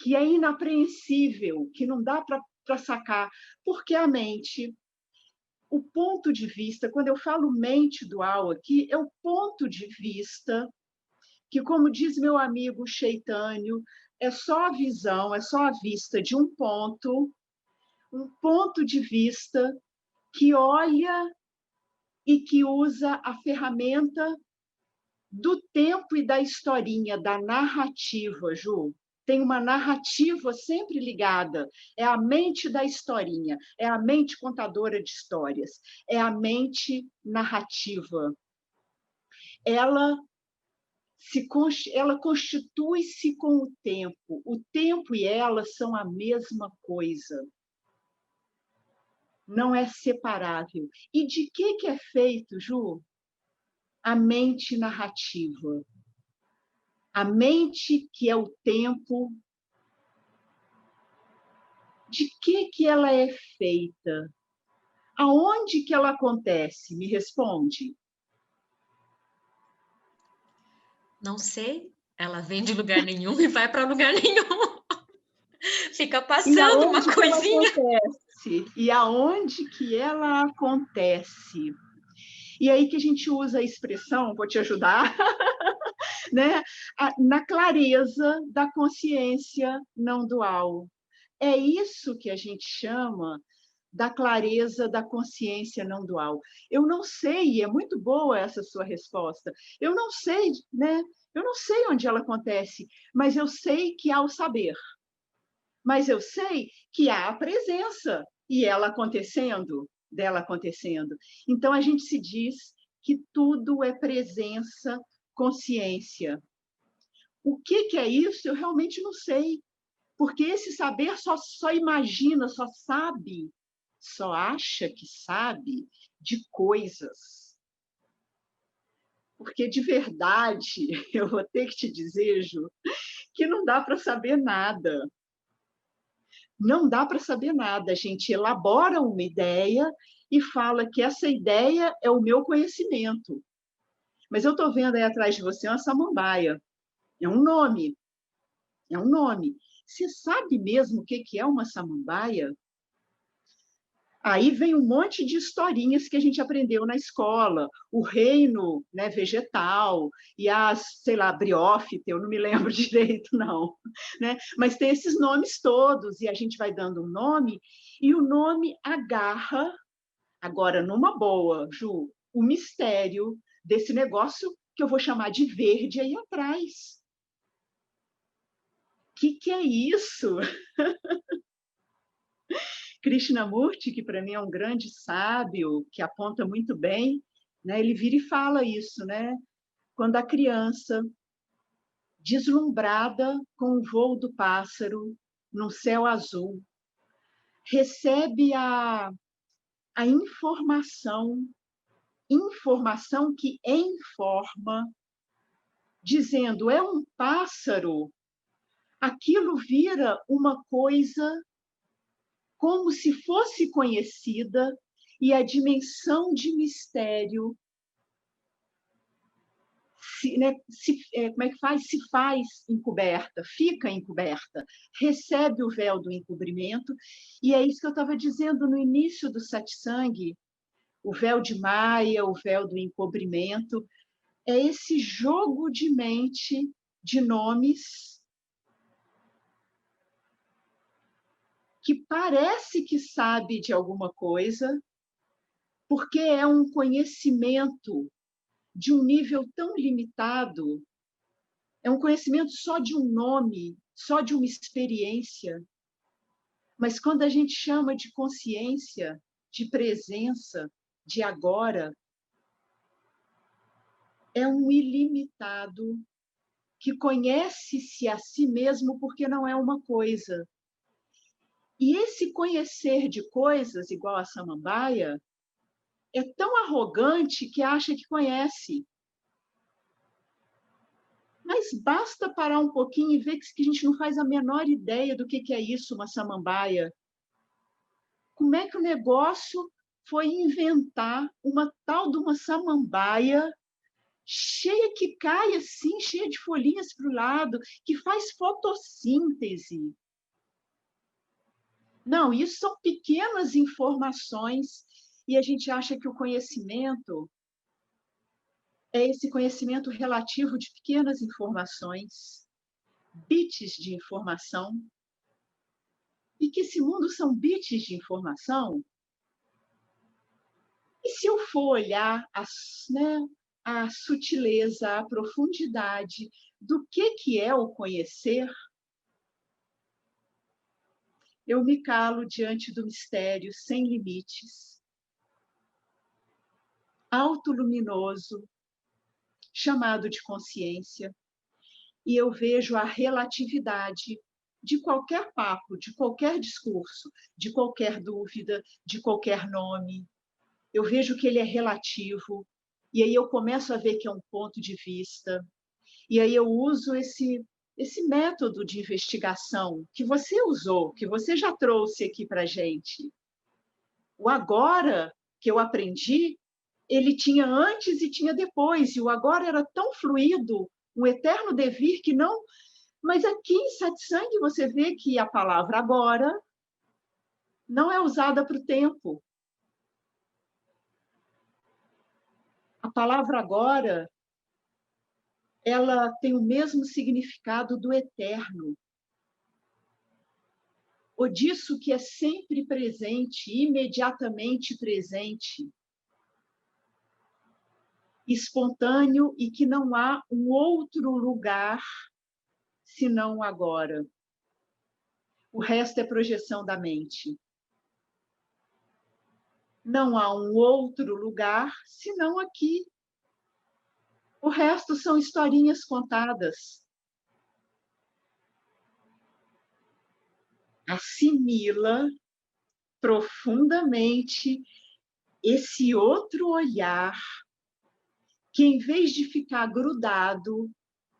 que é inapreensível, que não dá para sacar, porque a mente, o ponto de vista, quando eu falo mente dual aqui, é o ponto de vista que, como diz meu amigo Chaitânio, é só a visão, é só a vista de um ponto de vista que olha e que usa a ferramenta do tempo e da historinha, da narrativa, Ju. Tem uma narrativa sempre ligada. É a mente da historinha, é a mente contadora de histórias, é a mente narrativa. Ela ela constitui-se com o tempo. O tempo e ela são a mesma coisa. Não é separável. E de que é feito, Ju? A mente narrativa. A mente que é o tempo De que ela é feita? Aonde que ela acontece? Me responde. Não sei. Ela vem de lugar nenhum e vai para lugar nenhum. Fica E passando uma aonde que ela coisinha. acontece? E aonde que ela acontece? E aí que a gente usa a expressão, vou te ajudar, né? Na clareza da consciência não dual. É isso que a gente chama da clareza da consciência não dual. Eu não sei, e é muito boa essa sua resposta, eu não sei, né? Eu não sei onde ela acontece, mas eu sei que há o saber. Mas eu sei que há a presença e ela acontecendo, dela acontecendo. Então a gente se diz que tudo é presença, consciência. O que é isso? Eu realmente não sei. Porque esse saber só imagina, só sabe, só acha que sabe de coisas. Porque de verdade, eu vou ter que te dizer, Ju, que não dá para saber nada. Não dá para saber nada. A gente elabora uma ideia e fala que essa ideia é o meu conhecimento. Mas eu estou vendo aí atrás de você uma samambaia. É um nome. É um nome. Você sabe mesmo o que é uma samambaia? Aí vem um monte de historinhas que a gente aprendeu na escola, o reino, né, vegetal e as, sei lá, briófita, eu não me lembro direito, não, né? Mas tem esses nomes todos e a gente vai dando um nome e o nome agarra, agora numa boa, Ju, o mistério desse negócio que eu vou chamar de verde aí atrás. Que é isso? Krishnamurti, que para mim é um grande sábio, que aponta muito bem, né? Ele vira e fala isso, né? Quando a criança, deslumbrada com o voo do pássaro no céu azul, recebe a informação que informa, dizendo, é um pássaro, aquilo vira uma coisa como se fosse conhecida e a dimensão de mistério como é que faz? Se faz encoberta, fica encoberta, recebe o véu do encobrimento, e é isso que eu estava dizendo no início do satsang, o véu de Maia, o véu do encobrimento, é esse jogo de mente de nomes que parece que sabe de alguma coisa, porque é um conhecimento de um nível tão limitado, é um conhecimento só de um nome, só de uma experiência. Mas quando a gente chama de consciência, de presença, de agora, é um ilimitado que conhece-se a si mesmo porque não é uma coisa. E esse conhecer de coisas, igual a samambaia, é tão arrogante que acha que conhece. Mas basta parar um pouquinho e ver que a gente não faz a menor ideia do que é isso, uma samambaia. Como é que o negócio foi inventar uma tal de uma samambaia cheia que cai assim, cheia de folhinhas para o lado, que faz fotossíntese? Não, isso são pequenas informações e a gente acha que o conhecimento é esse conhecimento relativo de pequenas informações, bits de informação, e que esse mundo são bits de informação. E se eu for olhar a sutileza, a profundidade do que é o conhecer, eu me calo diante do mistério sem limites, autoluminoso, chamado de consciência, e eu vejo a relatividade de qualquer papo, de qualquer discurso, de qualquer dúvida, de qualquer nome. Eu vejo que ele é relativo, e aí eu começo a ver que é um ponto de vista, e aí eu uso esse método de investigação que você usou, que você já trouxe aqui para a gente, o agora que eu aprendi, ele tinha antes e tinha depois, e o agora era tão fluido, um eterno devir que não... Mas aqui em Satsang você vê que a palavra agora não é usada para o tempo. A palavra agora, ela tem o mesmo significado do eterno, ou disso que é sempre presente, imediatamente presente, espontâneo e que não há um outro lugar senão agora. O resto é projeção da mente. Não há um outro lugar senão aqui. O resto são historinhas contadas. Assimila profundamente esse outro olhar que, em vez de ficar grudado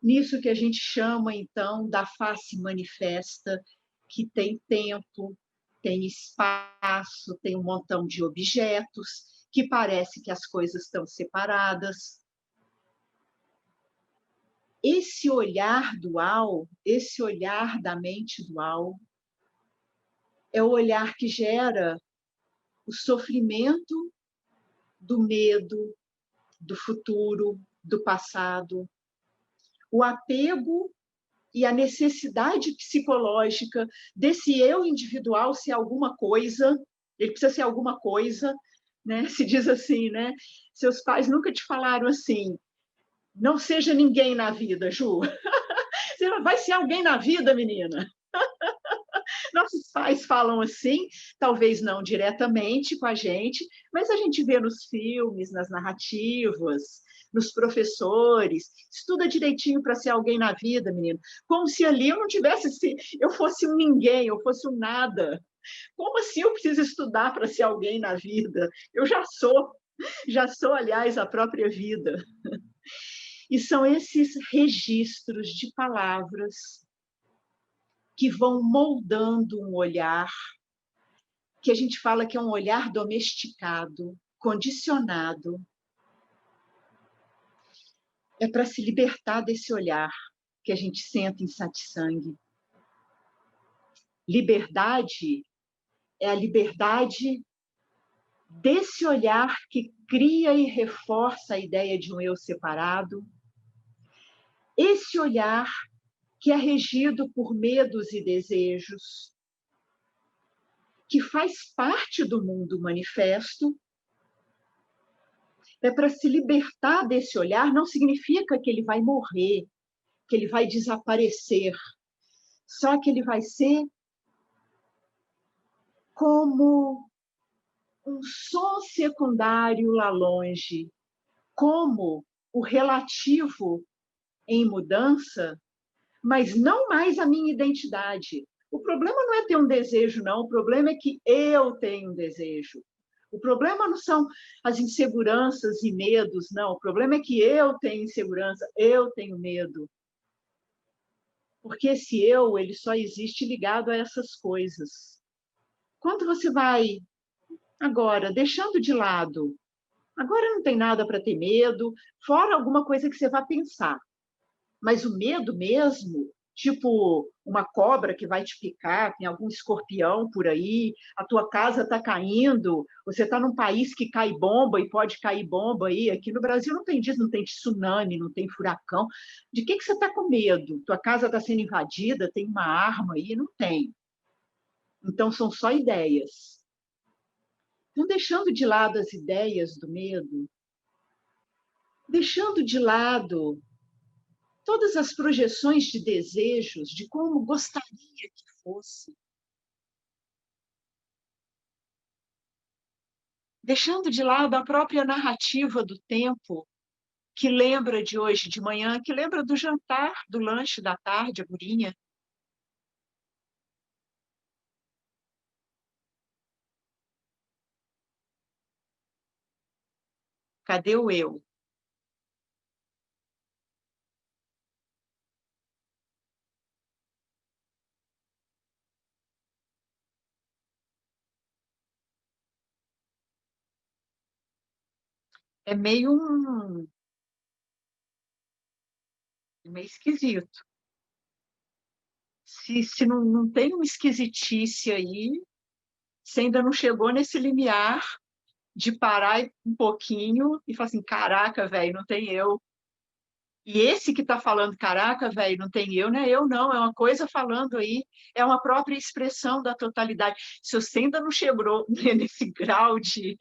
nisso que a gente chama, então, da face manifesta, que tem tempo, tem espaço, tem um montão de objetos, que parece que as coisas estão separadas. Esse olhar dual, esse olhar da mente dual, é o olhar que gera o sofrimento do medo, do futuro, do passado, o apego e a necessidade psicológica desse eu individual ser alguma coisa, ele precisa ser alguma coisa, né? Se diz assim, né? Seus pais nunca te falaram assim, não seja ninguém na vida, Ju. Você vai ser alguém na vida, menina. Nossos pais falam assim, talvez não diretamente com a gente, mas a gente vê nos filmes, nas narrativas, nos professores, estuda direitinho para ser alguém na vida, menino. Como se ali eu não tivesse, eu fosse um ninguém, eu fosse um nada. Como assim eu preciso estudar para ser alguém na vida? Eu já sou, aliás, a própria vida. E são esses registros de palavras que vão moldando um olhar, que a gente fala que é um olhar domesticado, condicionado. É para se libertar desse olhar que a gente senta em satsang. Liberdade é a liberdade desse olhar que cria e reforça a ideia de um eu separado. Esse olhar que é regido por medos e desejos, que faz parte do mundo manifesto. É para se libertar desse olhar, não significa que ele vai morrer, que ele vai desaparecer, só que ele vai ser como um som secundário lá longe, como o relativo em mudança, mas não mais a minha identidade. O problema não é ter um desejo, não. O problema é que eu tenho um desejo. O problema não são as inseguranças e medos, não. O problema é que eu tenho insegurança, eu tenho medo. Porque esse eu, ele só existe ligado a essas coisas. Quando você vai, agora, deixando de lado, agora não tem nada para ter medo, fora alguma coisa que você vá pensar. Mas o medo mesmo, tipo uma cobra que vai te picar, tem algum escorpião por aí, a tua casa está caindo, você está num país que cai bomba e pode cair bomba aí. Aqui no Brasil não tem disso, não tem tsunami, não tem furacão. De que você está com medo? Tua casa está sendo invadida, tem uma arma aí? Não tem. Então, são só ideias. Então, deixando de lado as ideias do medo, deixando de lado todas as projeções de desejos, de como gostaria que fosse. Deixando de lado a própria narrativa do tempo, que lembra de hoje de manhã, que lembra do jantar, do lanche da tarde, a gurinha. Cadê o eu? é meio meio esquisito. Se não tem uma esquisitice aí, você ainda não chegou nesse limiar de parar um pouquinho e falar assim, caraca, velho, não tem eu. E esse que está falando, caraca, velho, não tem eu, não é eu, não, é uma coisa falando aí, é uma própria expressão da totalidade. Se você ainda não chegou nesse grau de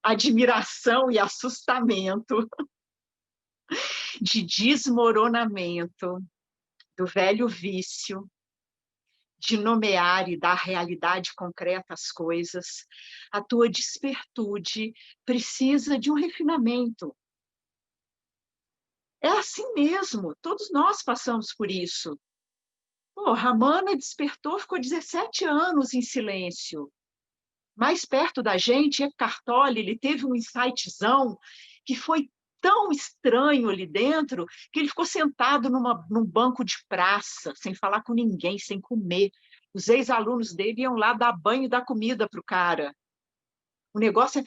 admiração e assustamento, de desmoronamento do velho vício, de nomear e dar realidade concreta às coisas, a tua despertude precisa de um refinamento. É assim mesmo, todos nós passamos por isso. Pô, Ramana despertou, ficou 17 anos em silêncio. Mais perto da gente, Eckhart Tolle, ele teve um insightzão que foi tão estranho ali dentro que ele ficou sentado num banco de praça, sem falar com ninguém, sem comer. Os ex-alunos dele iam lá dar banho e dar comida para o cara. O negócio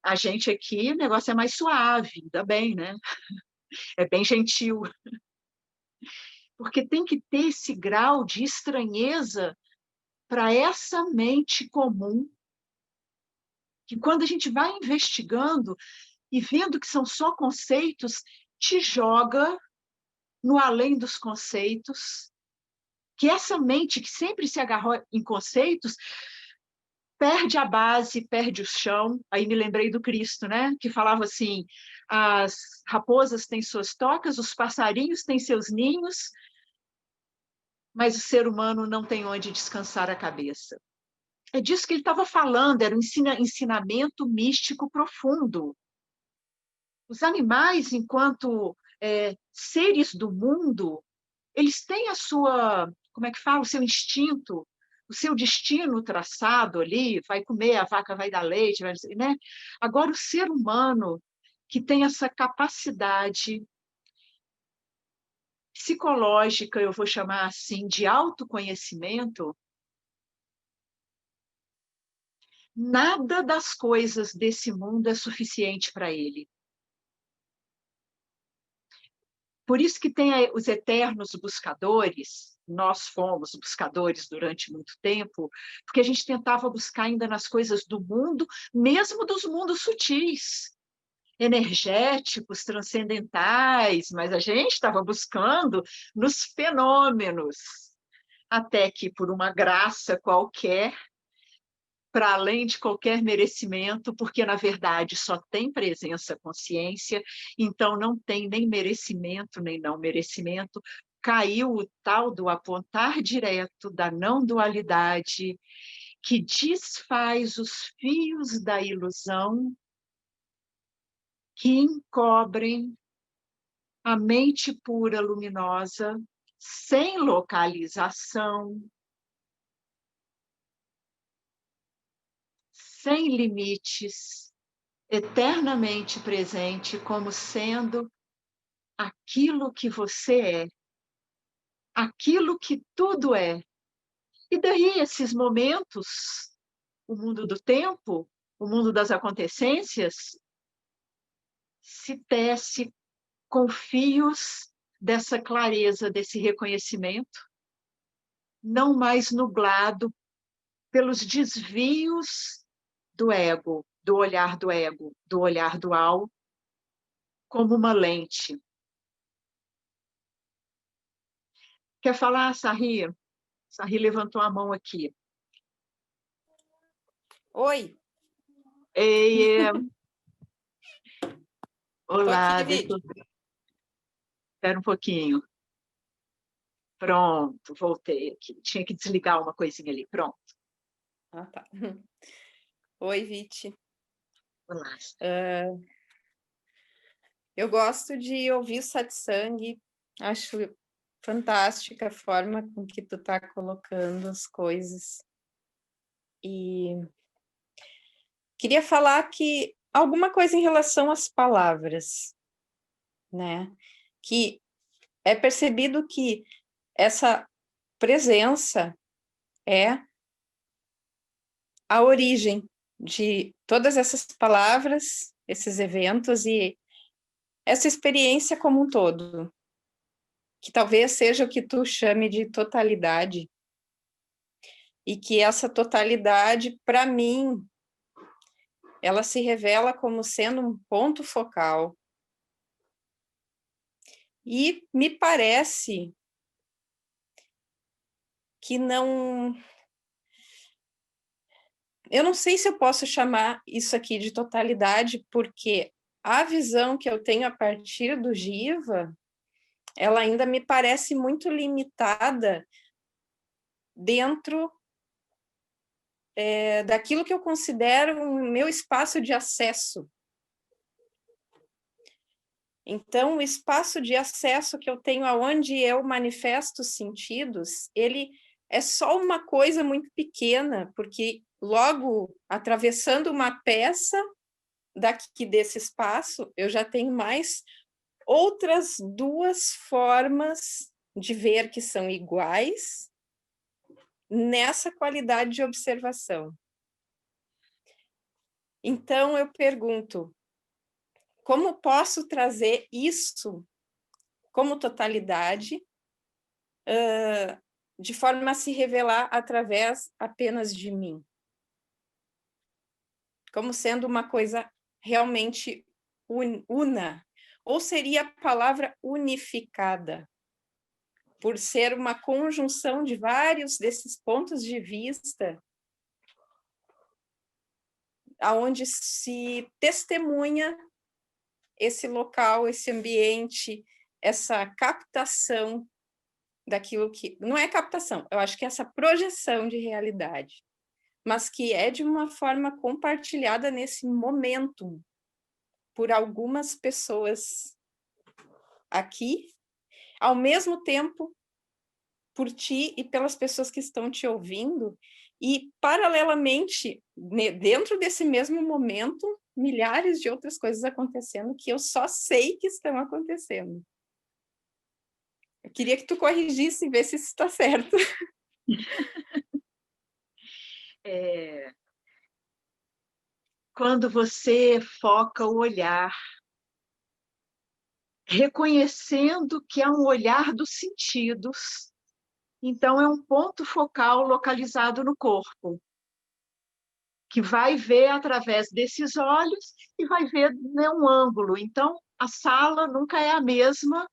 a gente aqui, o negócio é mais suave, ainda bem, né? É bem gentil. Porque tem que ter esse grau de estranheza para essa mente comum, que quando a gente vai investigando e vendo que são só conceitos, te joga no além dos conceitos, que essa mente que sempre se agarrou em conceitos perde a base, perde o chão. Aí me lembrei do Cristo, né? Que falava assim: as raposas têm suas tocas, os passarinhos têm seus ninhos, mas o ser humano não tem onde descansar a cabeça. É disso que ele estava falando, era um ensinamento místico profundo. Os animais, enquanto seres do mundo, eles têm a sua, como é que fala, o seu instinto, o seu destino traçado ali, vai comer, a vaca vai dar leite, vai, né? Agora, o ser humano, que tem essa capacidade psicológica, eu vou chamar assim, de autoconhecimento, nada das coisas desse mundo é suficiente para ele. Por isso que tem os eternos buscadores, nós fomos buscadores durante muito tempo, porque a gente tentava buscar ainda nas coisas do mundo, mesmo dos mundos sutis, energéticos, transcendentais, mas a gente estava buscando nos fenômenos, até que, por uma graça qualquer, para além de qualquer merecimento, porque, na verdade, só tem presença consciência, então não tem nem merecimento, nem não merecimento. Caiu o tal do apontar direto da não dualidade, que desfaz os fios da ilusão que encobrem a mente pura, luminosa, sem localização, sem limites, eternamente presente, como sendo aquilo que você é, aquilo que tudo é. E daí esses momentos, o mundo do tempo, o mundo das acontecências, se tece com fios dessa clareza, desse reconhecimento, não mais nublado pelos desvios do ego, do olhar dual, como uma lente. Quer falar, Sarri? Sarri levantou a mão aqui. Oi. Ei, olá, Aqui, espera um pouquinho. Pronto, voltei aqui. Tinha que desligar uma coisinha ali. Pronto. Ah, tá. Oi, Viti. Olá. Eu gosto de ouvir o satsang, acho fantástica a forma com que tu tá colocando as coisas. E queria falar que alguma coisa em relação às palavras, né? Que é percebido que essa presença é a origem de todas essas palavras esses eventos e essa experiência como um todo, que talvez seja o que tu chame de totalidade, e que essa totalidade, para mim, ela se revela como sendo um ponto focal. E me parece que não... Eu não sei se eu posso chamar isso aqui de totalidade, porque a visão que eu tenho a partir do Jiva, ela ainda me parece muito limitada dentro daquilo que eu considero o meu espaço de acesso. Então, o espaço de acesso que eu tenho aonde eu manifesto os sentidos, ele é só uma coisa muito pequena, porque logo atravessando uma peça daqui desse espaço, eu já tenho mais outras duas formas de ver que são iguais nessa qualidade de observação. Então, eu pergunto, como posso trazer isso como totalidade, de forma a se revelar através apenas de mim? Como sendo uma coisa realmente una, ou seria a palavra unificada, por ser uma conjunção de vários desses pontos de vista, aonde se testemunha esse local, esse ambiente, essa captação daquilo que... Não é captação, eu acho que é essa projeção de realidade, mas que é de uma forma compartilhada nesse momento por algumas pessoas aqui, ao mesmo tempo por ti e pelas pessoas que estão te ouvindo, e paralelamente, dentro desse mesmo momento, milhares de outras coisas acontecendo que eu só sei que estão acontecendo. Eu queria que tu corrigisse e ver se isso está certo. Quando você foca o olhar, reconhecendo que é um olhar dos sentidos, então é um ponto focal localizado no corpo, que vai ver através desses olhos e vai ver um ângulo. Então, a sala nunca é a mesma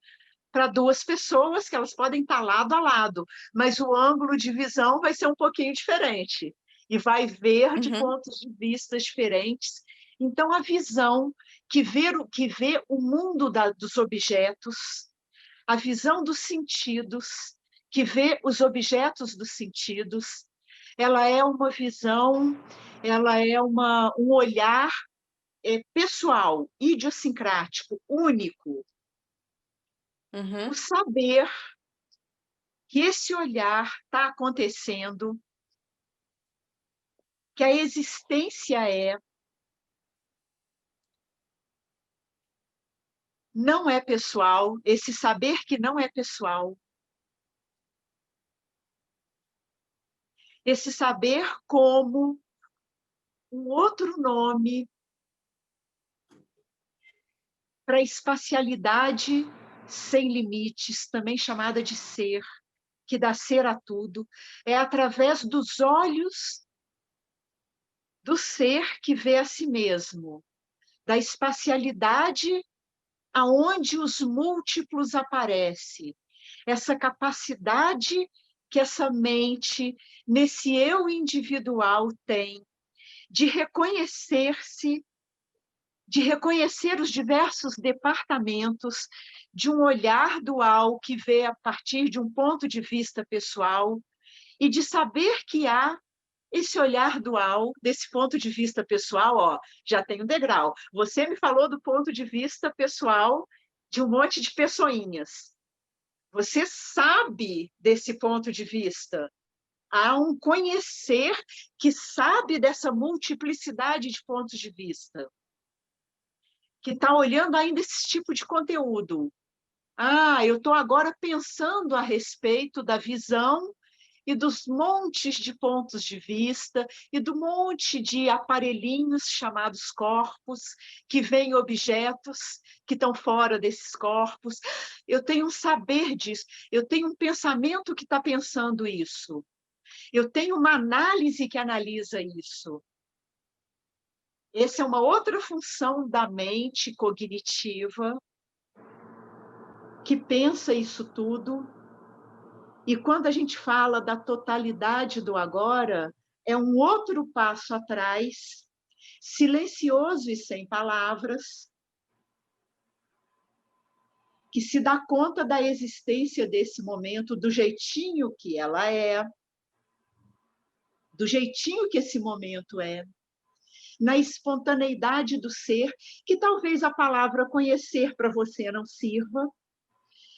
para duas pessoas, que elas podem estar lado a lado, mas o ângulo de visão vai ser um pouquinho diferente, e vai ver de pontos de vista diferentes. Então, a visão que vê o mundo dos objetos, a visão dos sentidos, que vê os objetos dos sentidos, ela é uma visão, ela é um olhar pessoal, idiosincrático, único. O saber que esse olhar está acontecendo, que a existência não é pessoal, esse saber que não é pessoal, esse saber como um outro nome para a espacialidade sem limites, também chamada de ser, que dá ser a tudo, é através dos olhos do ser que vê a si mesmo, da espacialidade aonde os múltiplos aparecem, essa capacidade que essa mente, nesse eu individual, tem de reconhecer-se, de reconhecer os diversos departamentos, de um olhar dual que vê a partir de um ponto de vista pessoal, e de saber que há esse olhar dual, desse ponto de vista pessoal, já tem um degrau. Você me falou do ponto de vista pessoal de um monte de pessoinhas. Você sabe desse ponto de vista. Há um conhecer que sabe dessa multiplicidade de pontos de vista, que está olhando ainda esse tipo de conteúdo. Eu estou agora pensando a respeito da visão e dos montes de pontos de vista e do monte de aparelhinhos chamados corpos, que veem objetos que estão fora desses corpos. Eu tenho um saber disso, eu tenho um pensamento que está pensando isso, eu tenho uma análise que analisa isso. Essa é uma outra função da mente cognitiva, que pensa isso tudo. E quando a gente fala da totalidade do agora, é um outro passo atrás, silencioso e sem palavras, que se dá conta da existência desse momento, do jeitinho que ela é, do jeitinho que esse momento é, na espontaneidade do ser, que talvez a palavra conhecer para você não sirva,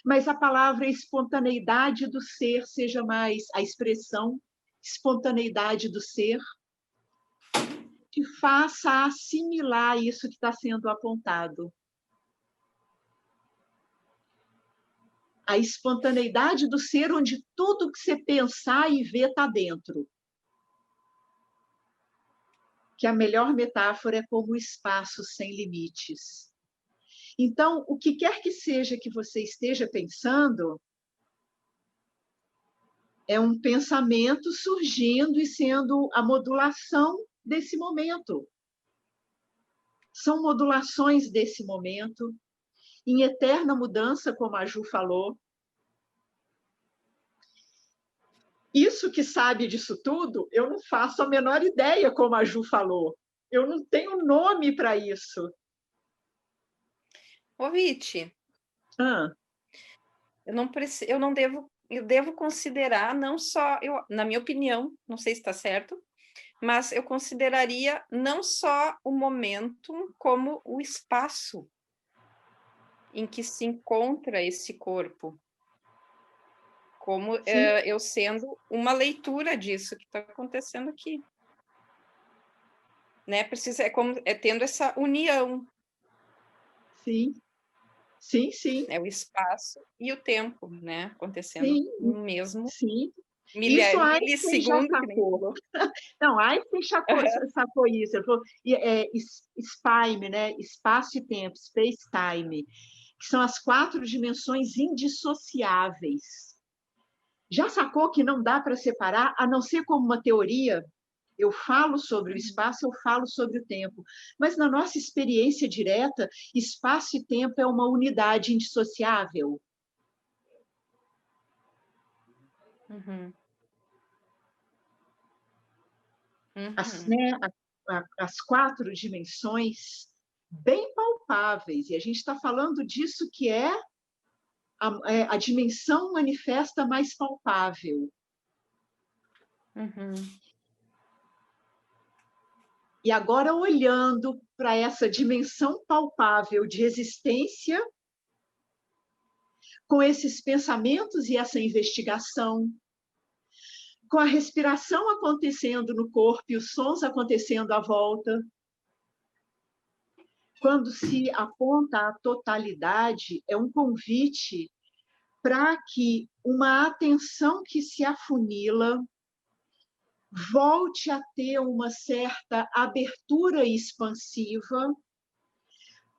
mas a palavra espontaneidade do ser seja mais a expressão espontaneidade do ser, que faça assimilar isso que está sendo apontado. A espontaneidade do ser, onde tudo que você pensar e ver está dentro. Que a melhor metáfora é como o espaço sem limites. Então, o que quer que seja que você esteja pensando, é um pensamento surgindo e sendo a modulação desse momento. São modulações desse momento, em eterna mudança, como a Ju falou. Isso que sabe disso tudo, eu não faço a menor ideia, como a Ju falou. Eu não tenho nome para isso. Ô, Viti, Ah, eu devo considerar não só, na minha opinião, não sei se está certo, mas eu consideraria não só o momento, como o espaço em que se encontra esse corpo, como eu sendo uma leitura disso que está acontecendo aqui. Né? Tendo essa união. sim, sim, sim. É o espaço e o tempo, né? Acontecendo Sim, no mesmo sim. Isso Einstein já milissegundo, que nem sacou. falou. Não, Einstein sacou isso. Ele falou, SPIME, né? Espaço e tempo, space-time, que são as 4 dimensões indissociáveis. Já sacou que não dá para separar, a não ser como uma teoria? Eu falo sobre o espaço, eu falo sobre o tempo. Mas na nossa experiência direta, espaço e tempo é uma unidade indissociável. Uhum. As 4 dimensões bem palpáveis. E a gente está falando disso que é a dimensão manifesta mais palpável. Uhum. E agora, olhando para essa dimensão palpável de existência, com esses pensamentos e essa investigação, com a respiração acontecendo no corpo e os sons acontecendo à volta, quando se aponta a totalidade, é um convite para que uma atenção que se afunila volte a ter uma certa abertura expansiva,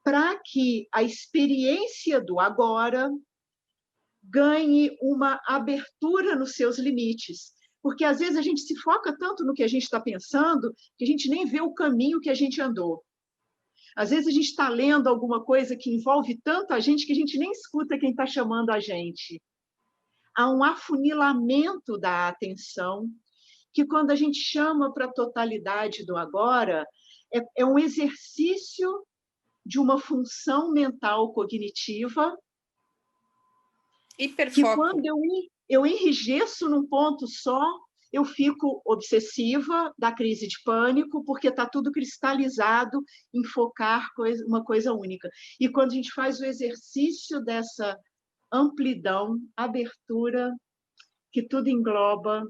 para que a experiência do agora ganhe uma abertura nos seus limites. Porque às vezes a gente se foca tanto no que a gente está pensando que a gente nem vê o caminho que a gente andou. Às vezes a gente está lendo alguma coisa que envolve tanto a gente que a gente nem escuta quem está chamando a gente. Há um afunilamento da atenção que, quando a gente chama para a totalidade do agora, é um exercício de uma função mental cognitiva que, quando eu enrijeço num ponto só, eu fico obsessiva da crise de pânico, porque está tudo cristalizado em focar uma coisa única. E quando a gente faz o exercício dessa amplidão, abertura, que tudo engloba,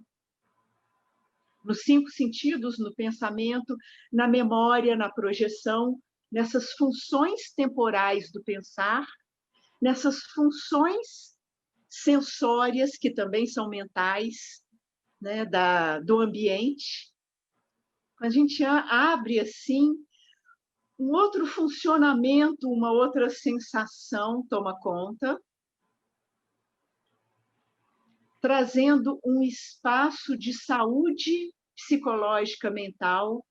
nos 5 sentidos, no pensamento, na memória, na projeção, nessas funções temporais do pensar, nessas funções sensórias, que também são mentais, né, do ambiente. Quando a gente abre assim, um outro funcionamento, uma outra sensação toma conta, trazendo um espaço de saúde psicológica mental,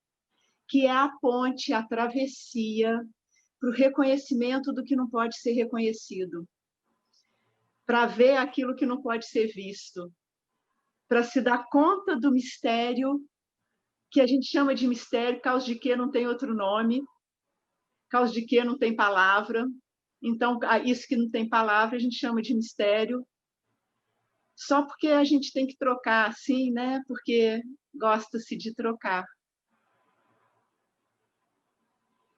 que é a ponte, a travessia para o reconhecimento do que não pode ser reconhecido, para ver aquilo que não pode ser visto, para se dar conta do mistério, que a gente chama de mistério, causa de que não tem outro nome, causa de que não tem palavra. Então, isso que não tem palavra, a gente chama de mistério, só porque a gente tem que trocar assim, né? Porque gosta-se de trocar.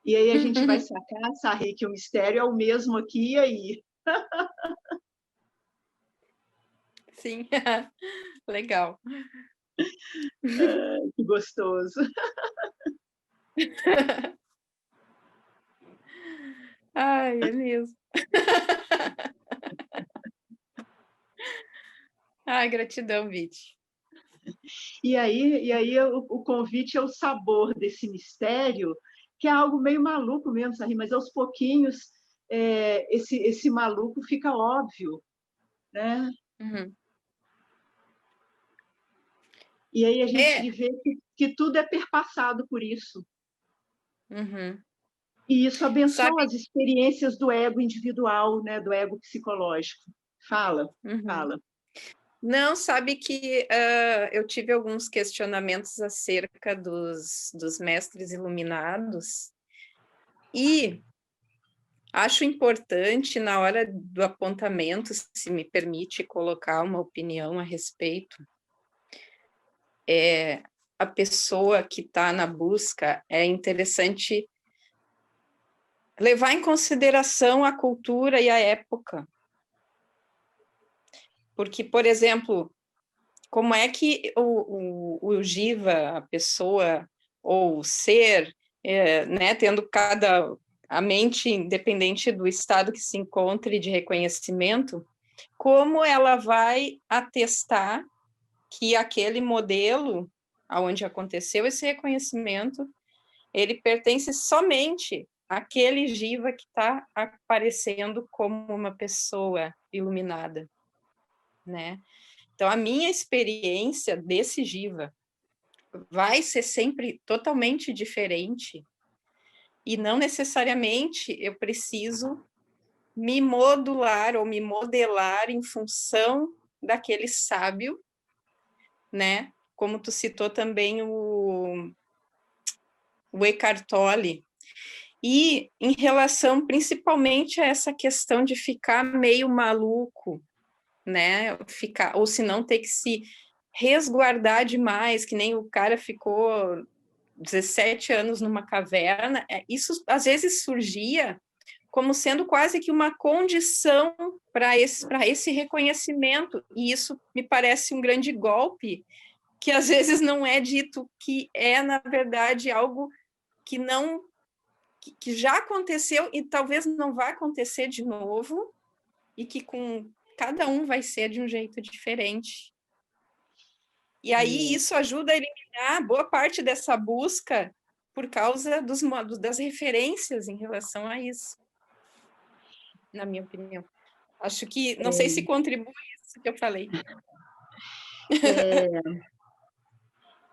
E aí a gente vai sacar, Sarri, que o mistério é o mesmo aqui e aí. Sim, legal. Que gostoso. Ai, é mesmo. Ai, gratidão, Viti. E aí o convite é o sabor desse mistério, que é algo meio maluco mesmo, Sarri, mas aos pouquinhos esse maluco fica óbvio, né? Uhum. E aí a gente vê que tudo é perpassado por isso. Uhum. E isso abençoa Sabe... as experiências do ego individual, né? Do ego psicológico. Fala, fala. Não, sabe que eu tive alguns questionamentos acerca dos mestres iluminados e acho importante, na hora do apontamento, se me permite colocar uma opinião a respeito, a pessoa que está na busca, é interessante levar em consideração a cultura e a época. Porque, por exemplo, como é que o Jiva, a pessoa ou o ser, né, tendo a mente independente do estado que se encontre de reconhecimento, como ela vai atestar que aquele modelo aonde aconteceu esse reconhecimento, ele pertence somente àquele Jiva que está aparecendo como uma pessoa iluminada, né? Então, a minha experiência desse Jiva vai ser sempre totalmente diferente e não necessariamente eu preciso me modular ou me modelar em função daquele sábio, né? Como tu citou também o Eckhart Tolle. E em relação principalmente a essa questão de ficar meio maluco, né? Ou se não ter que se resguardar demais, que nem o cara ficou 17 anos numa caverna, isso às vezes surgia como sendo quase que uma condição para esse reconhecimento, e isso me parece um grande golpe, que às vezes não é dito, que é, na verdade, algo que não que já aconteceu e talvez não vá acontecer de novo, e que com cada um vai ser de um jeito diferente. E aí isso ajuda a eliminar boa parte dessa busca por causa das referências em relação a isso, na minha opinião. Acho que, não sei se contribui isso que eu falei.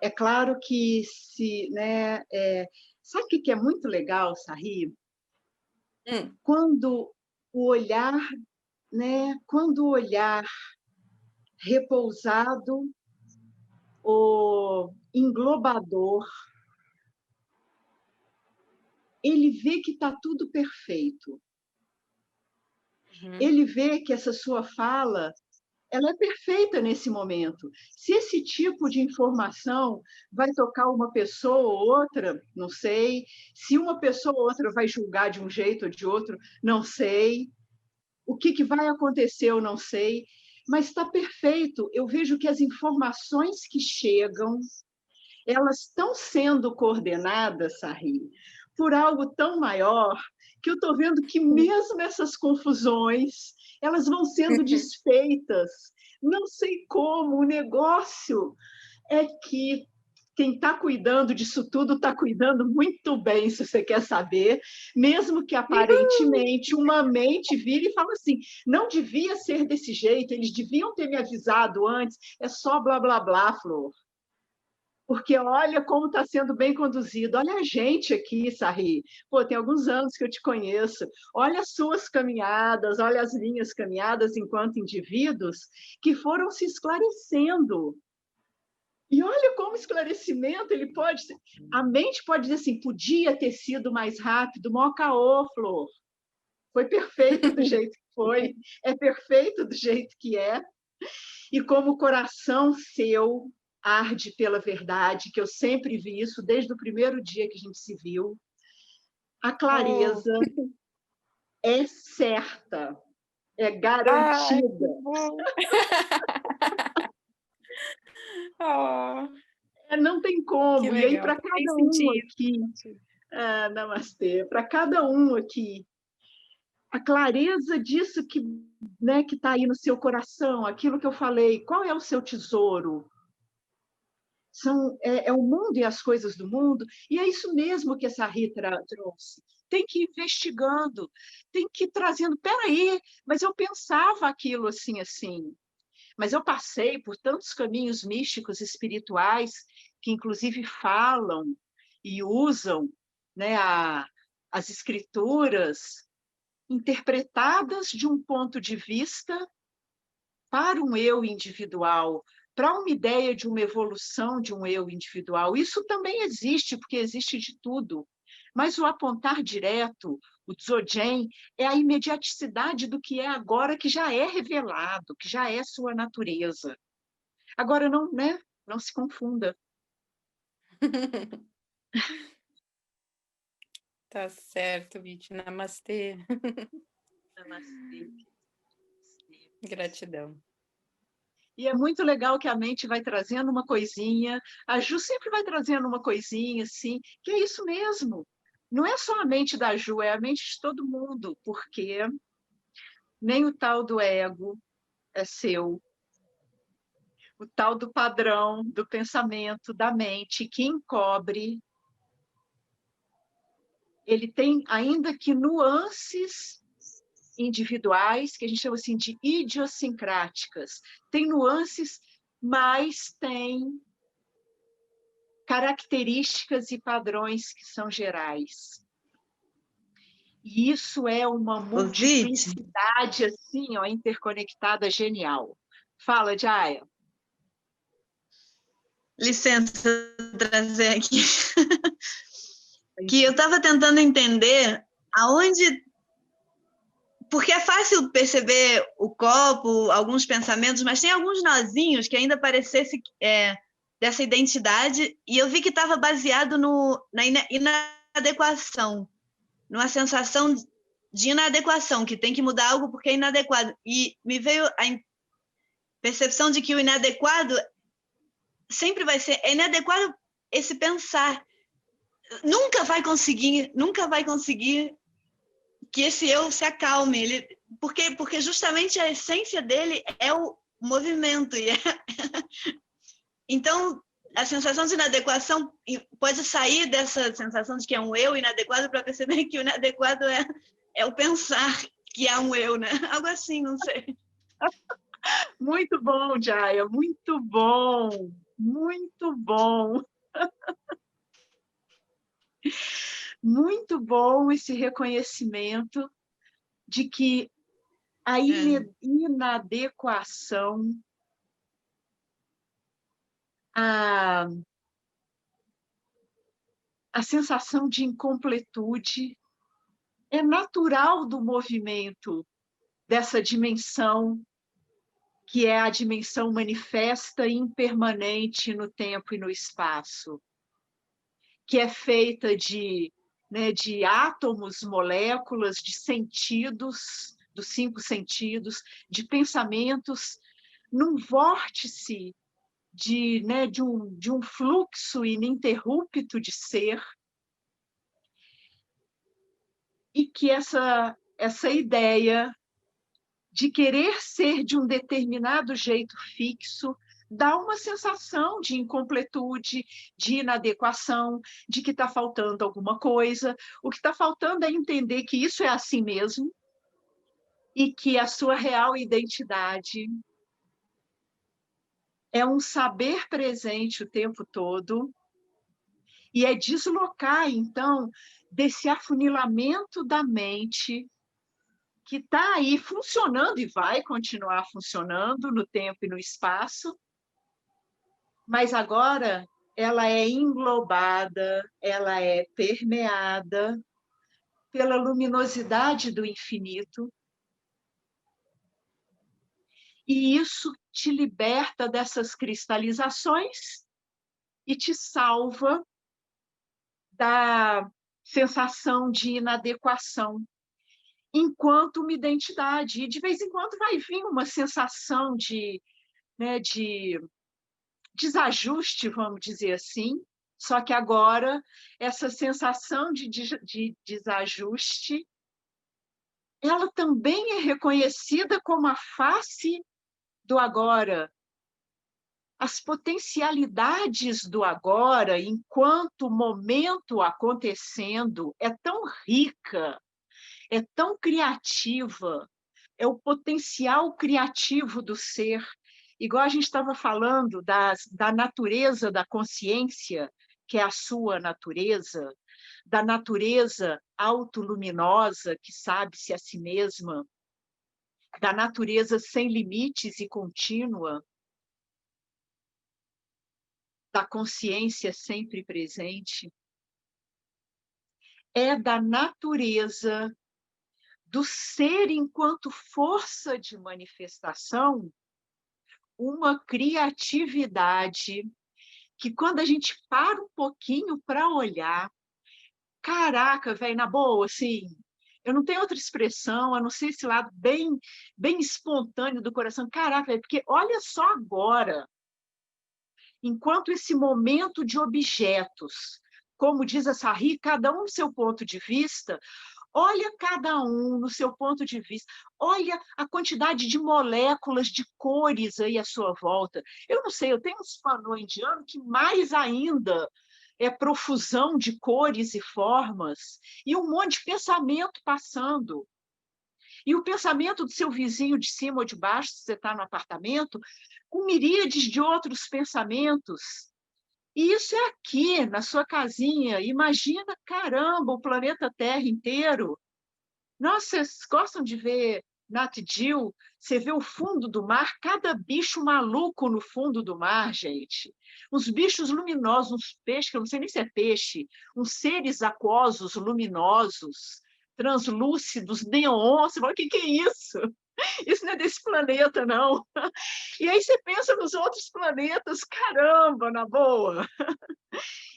É claro que né, sabe o que é muito legal, Sarri? Quando o olhar, né, quando o olhar repousado ou englobador, ele vê que está tudo perfeito. Ele vê que essa sua fala, ela é perfeita nesse momento. Se esse tipo de informação vai tocar uma pessoa ou outra, não sei. Se uma pessoa ou outra vai julgar de um jeito ou de outro, não sei. O que vai acontecer, eu não sei. Mas está perfeito. Eu vejo que as informações que chegam, elas estão sendo coordenadas, Sarri, por algo tão maior, que eu estou vendo que mesmo essas confusões, elas vão sendo desfeitas. Não sei como, o negócio é que quem está cuidando disso tudo está cuidando muito bem, se você quer saber, mesmo que aparentemente uma mente vire e fala assim, não devia ser desse jeito, eles deviam ter me avisado antes, é só blá, blá, blá, Flor. Porque olha como está sendo bem conduzido. Olha a gente aqui, Sarri. Pô, tem alguns anos que eu te conheço. Olha as suas caminhadas, olha as minhas caminhadas enquanto indivíduos que foram se esclarecendo. E olha como esclarecimento ele pode ser. A mente pode dizer assim, podia ter sido mais rápido, mó caô, Flor. Foi perfeito do jeito que foi, é perfeito do jeito que é. E como o coração seu arde pela verdade, que eu sempre vi isso desde o primeiro dia que a gente se viu, a clareza é certa, é garantida. Não tem como. E aí, para cada um aqui, namastê, para cada um aqui, a clareza disso que está aí no seu coração, aquilo que eu falei, qual é o seu tesouro? É o mundo e as coisas do mundo, e é isso mesmo que essa Rita trouxe. Tem que ir investigando, tem que ir trazendo, peraí, mas eu pensava aquilo assim, assim. Mas eu passei por tantos caminhos místicos, espirituais, que inclusive falam e usam, né, as escrituras interpretadas de um ponto de vista para um eu individual, para uma ideia de uma evolução de um eu individual. Isso também existe, porque existe de tudo. Mas o apontar direto, o Dzogchen, é a imediaticidade do que é agora, que já é revelado, que já é sua natureza. Agora, não, né? Não se confunda. Tá certo, Viti. Namastê. Namastê. Gratidão. E é muito legal que a mente vai trazendo uma coisinha, a Ju sempre vai trazendo uma coisinha, assim, que é isso mesmo. Não é só a mente da Ju, é a mente de todo mundo, porque nem o tal do ego é seu. O tal do padrão, do pensamento, da mente, que encobre, ele tem, ainda que nuances individuais, que a gente chama assim de idiosincráticas. Tem nuances, mas tem características e padrões que são gerais. E isso é uma multiplicidade assim, ó, interconectada genial. Fala, Jaya. Licença, trazer aqui. Que eu estava tentando entender aonde... Porque é fácil perceber o copo, alguns pensamentos, mas tem alguns nozinhos que ainda parecesse dessa identidade, e eu vi que estava baseado na inadequação, numa sensação de inadequação, que tem que mudar algo porque é inadequado. E me veio a percepção de que o inadequado sempre vai ser... É inadequado esse pensar. Nunca vai conseguir que esse eu se acalme. Porque justamente a essência dele é o movimento. Então, a sensação de inadequação pode sair dessa sensação de que é um eu inadequado para perceber que o inadequado é o pensar que há um eu, né? Algo assim, não sei. Muito bom, Jaya, muito bom, muito bom. Muito bom esse reconhecimento de que a inadequação, a sensação de incompletude é natural do movimento dessa dimensão, que é a dimensão manifesta e impermanente no tempo e no espaço, que é feita de átomos, moléculas, de sentidos, dos 5 sentidos, de pensamentos, num vórtice de um fluxo ininterrupto de ser, e que essa ideia de querer ser de um determinado jeito fixo, dá uma sensação de incompletude, de inadequação, de que está faltando alguma coisa. O que está faltando é entender que isso é assim mesmo e que a sua real identidade é um saber presente o tempo todo e é deslocar, então, desse afunilamento da mente que está aí funcionando e vai continuar funcionando no tempo e no espaço, mas agora ela é englobada, ela é permeada pela luminosidade do infinito, e isso te liberta dessas cristalizações e te salva da sensação de inadequação, enquanto uma identidade. E de vez em quando vai vir uma sensação de, né, de desajuste, vamos dizer assim, só que agora essa sensação de desajuste, ela também é reconhecida como a face do agora. As potencialidades do agora, enquanto momento acontecendo, é tão rica, é tão criativa, é o potencial criativo do ser. Igual a gente estava falando da natureza da consciência, que é a sua natureza, da natureza autoluminosa, que sabe-se a si mesma, da natureza sem limites e contínua, da consciência sempre presente. É da natureza do ser enquanto força de manifestação, uma criatividade que, quando a gente para um pouquinho para olhar, caraca, velho, na boa, assim, eu não tenho outra expressão, a não ser esse lado bem, bem espontâneo do coração. Caraca, velho, porque olha só agora, enquanto esse momento de objetos, como diz a Sarri, cada um no seu ponto de vista, olha cada um no seu ponto de vista, olha a quantidade de moléculas, de cores aí à sua volta. Eu não sei, eu tenho uns fanô indiano que mais ainda é profusão de cores e formas, e um monte de pensamento passando. E o pensamento do seu vizinho de cima ou de baixo, se você está no apartamento, com miríades de outros pensamentos. E isso é aqui, na sua casinha. Imagina, caramba, o planeta Terra inteiro. Nossa, vocês gostam de ver Nat Geo? Você vê o fundo do mar, cada bicho maluco no fundo do mar, gente. Uns bichos luminosos, uns peixes, que eu não sei nem se é peixe, uns seres aquosos luminosos, translúcidos, neon. Você fala, o que é isso? Isso não é desse planeta, não. E aí você pensa nos outros planetas, caramba, na boa.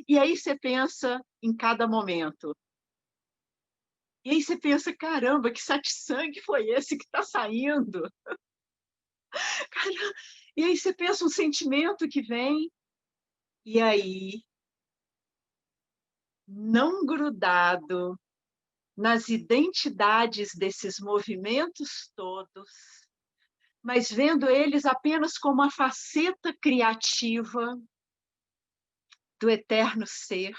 E aí você pensa em cada momento. E aí você pensa, caramba, que satsang foi esse que está saindo? Caramba. E aí você pensa um sentimento que vem, e aí, não grudado nas identidades desses movimentos todos, mas vendo eles apenas como a faceta criativa do eterno ser,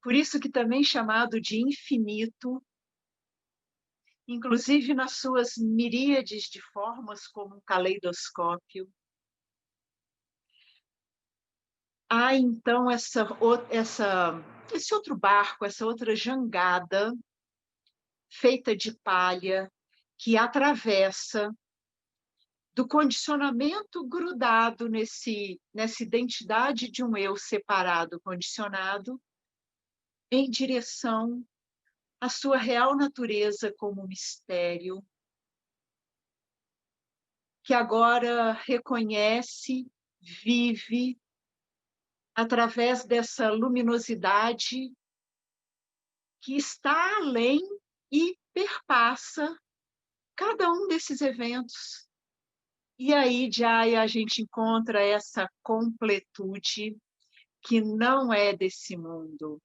por isso que também chamado de infinito, inclusive nas suas miríades de formas, como um caleidoscópio. Há, então, esse outro barco, essa outra jangada, feita de palha, que atravessa do condicionamento grudado nessa identidade de um eu separado, condicionado, em direção à sua real natureza como mistério, que agora reconhece, vive, através dessa luminosidade que está além e perpassa cada um desses eventos. E aí, Jaya, a gente encontra essa completude que não é desse mundo.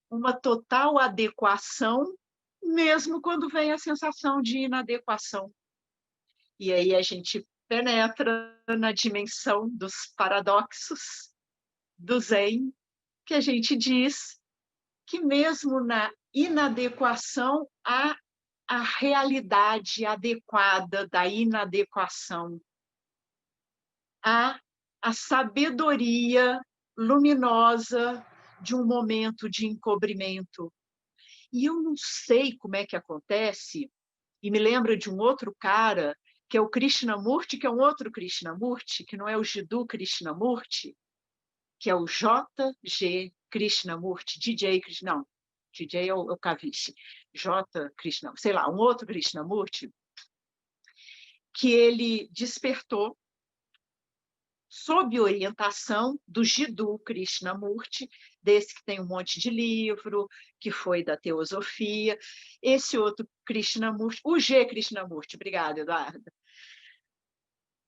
uma total adequação, mesmo quando vem a sensação de inadequação. E aí a gente penetra na dimensão dos paradoxos do Zen, que a gente diz que mesmo na inadequação há a realidade adequada da inadequação. Há a sabedoria luminosa de um momento de encobrimento. E eu não sei como é que acontece, e me lembra de um outro cara, que é o Krishnamurti, que é um outro Krishnamurti, que não é o Jiddu Krishnamurti, que é o J.G. Krishnamurti, DJ Krishnamurti, não, DJ é o Kavishi, J. Krishnamurti, sei lá, um outro Krishnamurti, que ele despertou sob orientação do Jiddu Krishnamurti, desse que tem um monte de livro, que foi da teosofia. Esse outro Krishnamurti, o G. Krishnamurti, obrigada, Eduardo.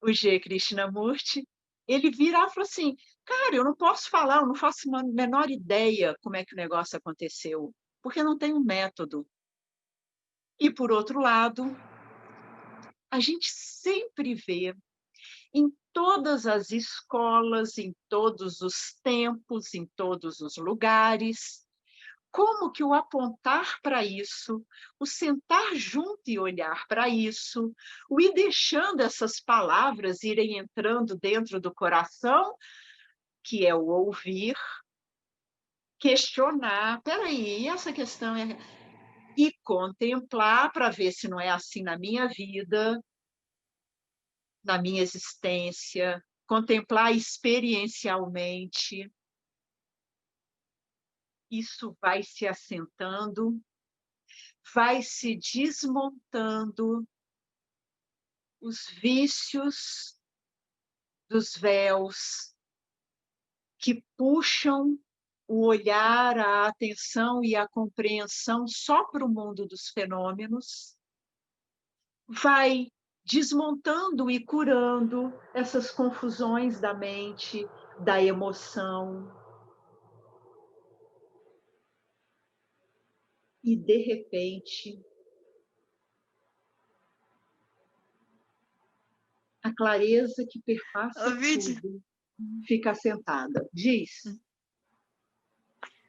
O G. Krishnamurti, ele virá e falou assim, cara, eu não posso falar, eu não faço a menor ideia como é que o negócio aconteceu, porque não tem um método. E, por outro lado, a gente sempre vê em todas as escolas, em todos os tempos, em todos os lugares, como que o apontar para isso, o sentar junto e olhar para isso, o ir deixando essas palavras irem entrando dentro do coração, que é o ouvir, questionar, peraí, essa questão é... E contemplar para ver se não é assim na minha vida, na minha existência, contemplar experiencialmente. Isso vai se assentando, vai se desmontando os vícios dos véus que puxam o olhar, a atenção e a compreensão só para o mundo dos fenômenos, vai desmontando e curando essas confusões da mente, da emoção. E, de repente, a clareza que perpassa tudo fica assentada. Diz.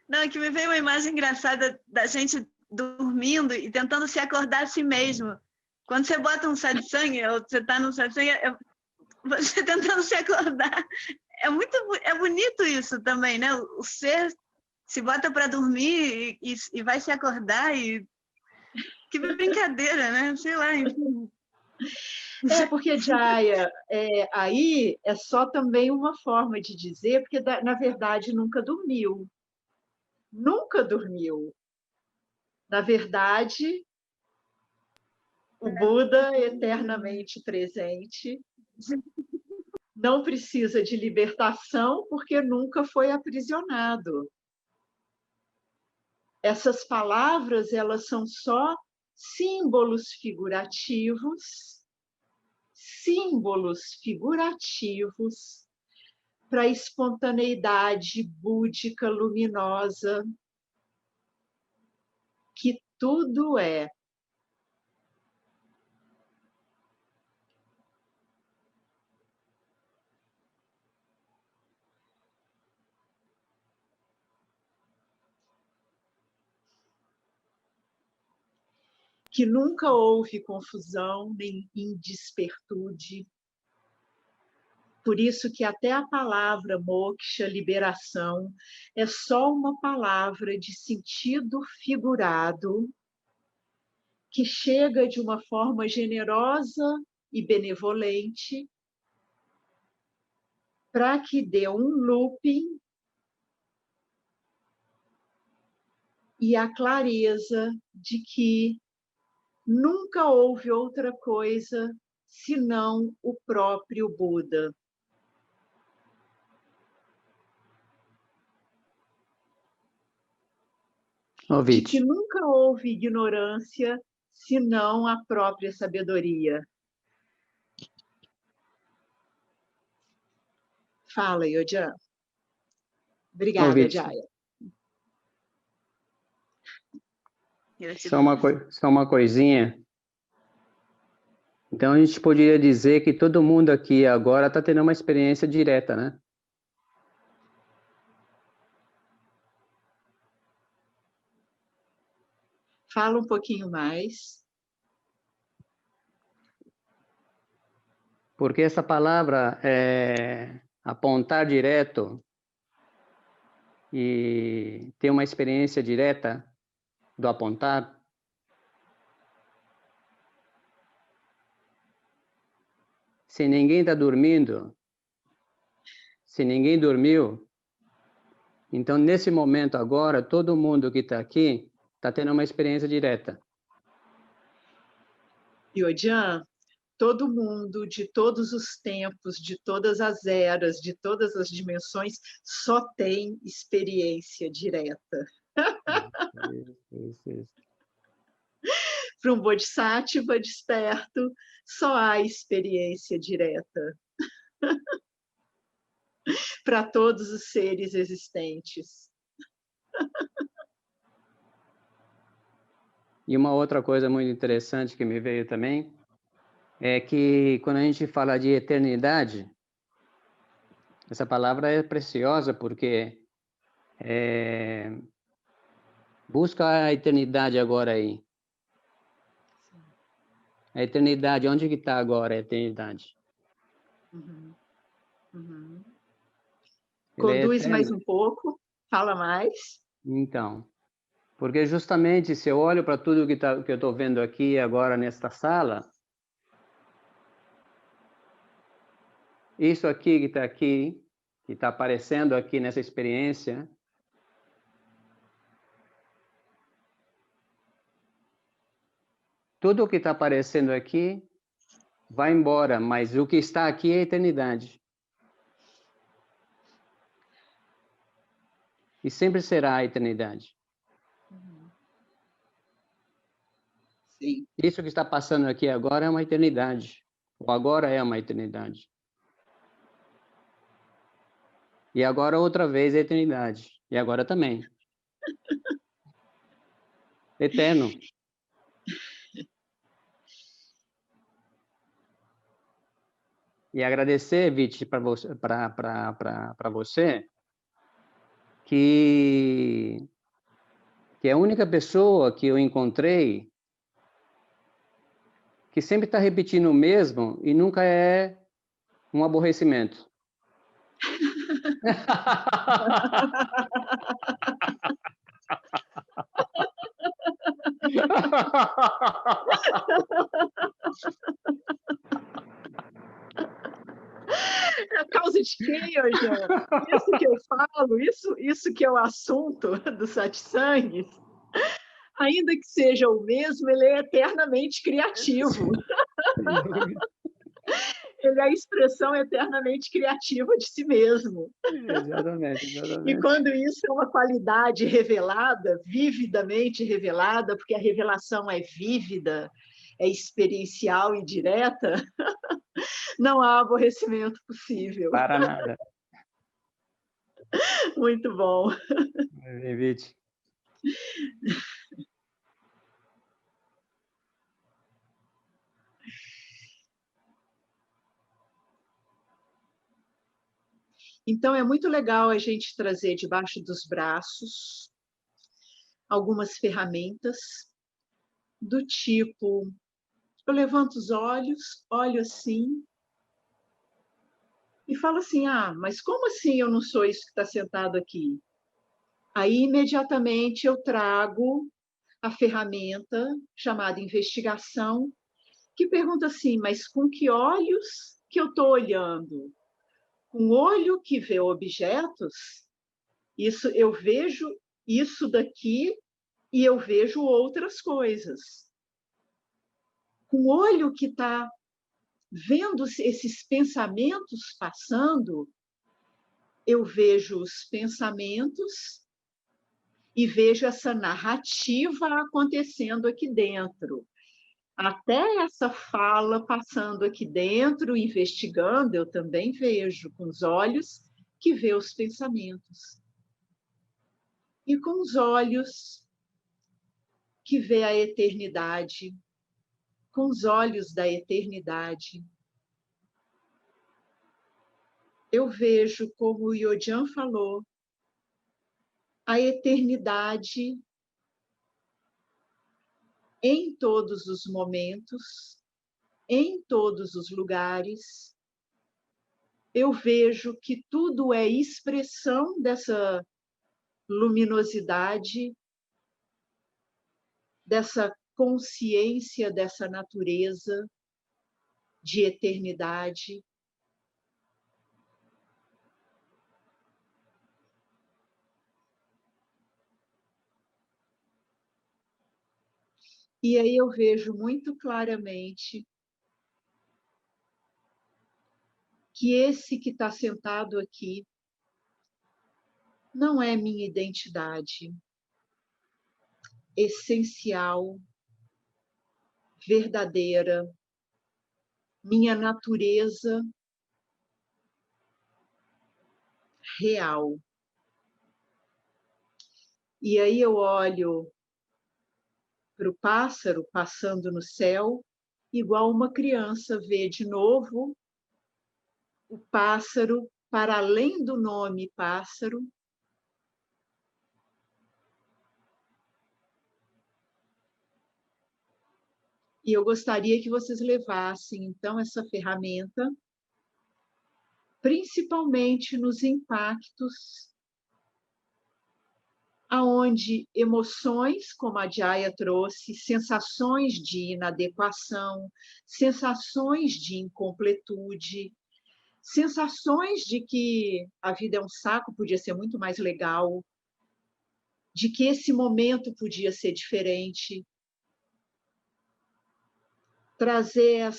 Não, que me veio uma imagem engraçada da gente dormindo e tentando se acordar a si mesmo. Quando você bota um satsang, ou você está num satsang, você tentando se acordar. É bonito isso também, né? O ser se bota para dormir e vai se acordar. Que brincadeira, né? Sei lá, enfim. Porque, Jaya, aí é só também uma forma de dizer, porque, na verdade, nunca dormiu. Nunca dormiu. Na verdade, o Buda, eternamente presente, não precisa de libertação porque nunca foi aprisionado. Essas palavras, elas são só símbolos figurativos para a espontaneidade búdica luminosa que tudo é. Que nunca houve confusão nem indispertude. Por isso que até a palavra moksha, liberação, é só uma palavra de sentido figurado que chega de uma forma generosa e benevolente para que dê um looping e a clareza de que nunca houve outra coisa senão o próprio Buda. De que nunca houve ignorância senão a própria sabedoria. Fala, Yojan. Obrigada, Jaya. Só uma coisinha. Então, a gente poderia dizer que todo mundo aqui agora está tendo uma experiência direta, né? Fala um pouquinho mais. Porque essa palavra é apontar direto e ter uma experiência direta do apontar. Se ninguém está dormindo, se ninguém dormiu, então nesse momento agora, todo mundo que está aqui está tendo uma experiência direta. Yodian, todo mundo, de todos os tempos, de todas as eras, de todas as dimensões, só tem experiência direta. Isso. Para um Bodhisattva desperto, só há experiência direta. Para todos os seres existentes. E uma outra coisa muito interessante que me veio também é que quando a gente fala de eternidade, essa palavra é preciosa porque busca a eternidade agora aí. A eternidade, onde que está agora a eternidade? Conduz mais um pouco, fala mais. Então, porque justamente se eu olho para tudo que eu estou vendo aqui agora nesta sala, isso aqui, que está aparecendo aqui nessa experiência, tudo o que está aparecendo aqui vai embora, mas o que está aqui é a eternidade. E sempre será a eternidade. Sim. Isso que está passando aqui agora é uma eternidade. O agora é uma eternidade. E agora outra vez é eternidade. E agora também. Eterno. E agradecer, Viti, para você que é a única pessoa que eu encontrei que sempre está repetindo o mesmo e nunca é um aborrecimento. É causa de quem, Eugênio? Isso que eu falo, isso que é o assunto do satsang, ainda que seja o mesmo, ele é eternamente criativo. Ele é a expressão eternamente criativa de si mesmo. Exatamente. E quando isso é uma qualidade revelada, vividamente revelada, porque a revelação é vívida, é experiencial e direta, não há aborrecimento possível. Para nada. Muito bom. Viti. Então, é muito legal a gente trazer debaixo dos braços algumas ferramentas do tipo, eu levanto os olhos, olho assim, e falo assim, mas como assim eu não sou isso que está sentado aqui? Aí, imediatamente, eu trago a ferramenta chamada investigação, que pergunta assim, mas com que olhos que eu estou olhando? Com o olho que vê objetos, isso eu vejo isso daqui e eu vejo outras coisas. Com o olho que está vendo esses pensamentos passando, eu vejo os pensamentos e vejo essa narrativa acontecendo aqui dentro. Até essa fala passando aqui dentro, investigando, eu também vejo com os olhos que vê os pensamentos. E com os olhos que vê a eternidade com os olhos da eternidade. Eu vejo, como o Yojan falou, a eternidade em todos os momentos, em todos os lugares. Eu vejo que tudo é expressão dessa luminosidade, dessa consciência dessa natureza de eternidade. E aí eu vejo muito claramente que esse que está sentado aqui não é minha identidade essencial, verdadeira, minha natureza real. E aí eu olho para o pássaro passando no céu, igual uma criança vê de novo o pássaro, para além do nome pássaro. E eu gostaria que vocês levassem, então, essa ferramenta, principalmente nos impactos aonde emoções, como a Jaya trouxe, sensações de inadequação, sensações de incompletude, sensações de que a vida é um saco, podia ser muito mais legal, de que esse momento podia ser diferente. Trazer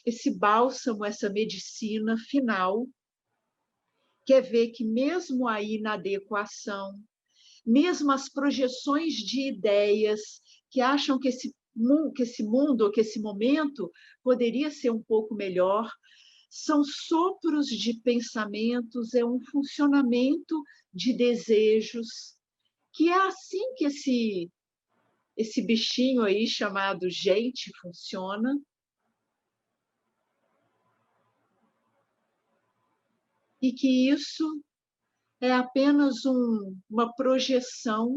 esse bálsamo, essa medicina final, que é ver que mesmo a inadequação, mesmo as projeções de ideias que acham que esse mundo, ou que esse momento poderia ser um pouco melhor, são sopros de pensamentos, é um funcionamento de desejos, que é assim que esse bichinho aí chamado gente funciona. E que isso é apenas uma projeção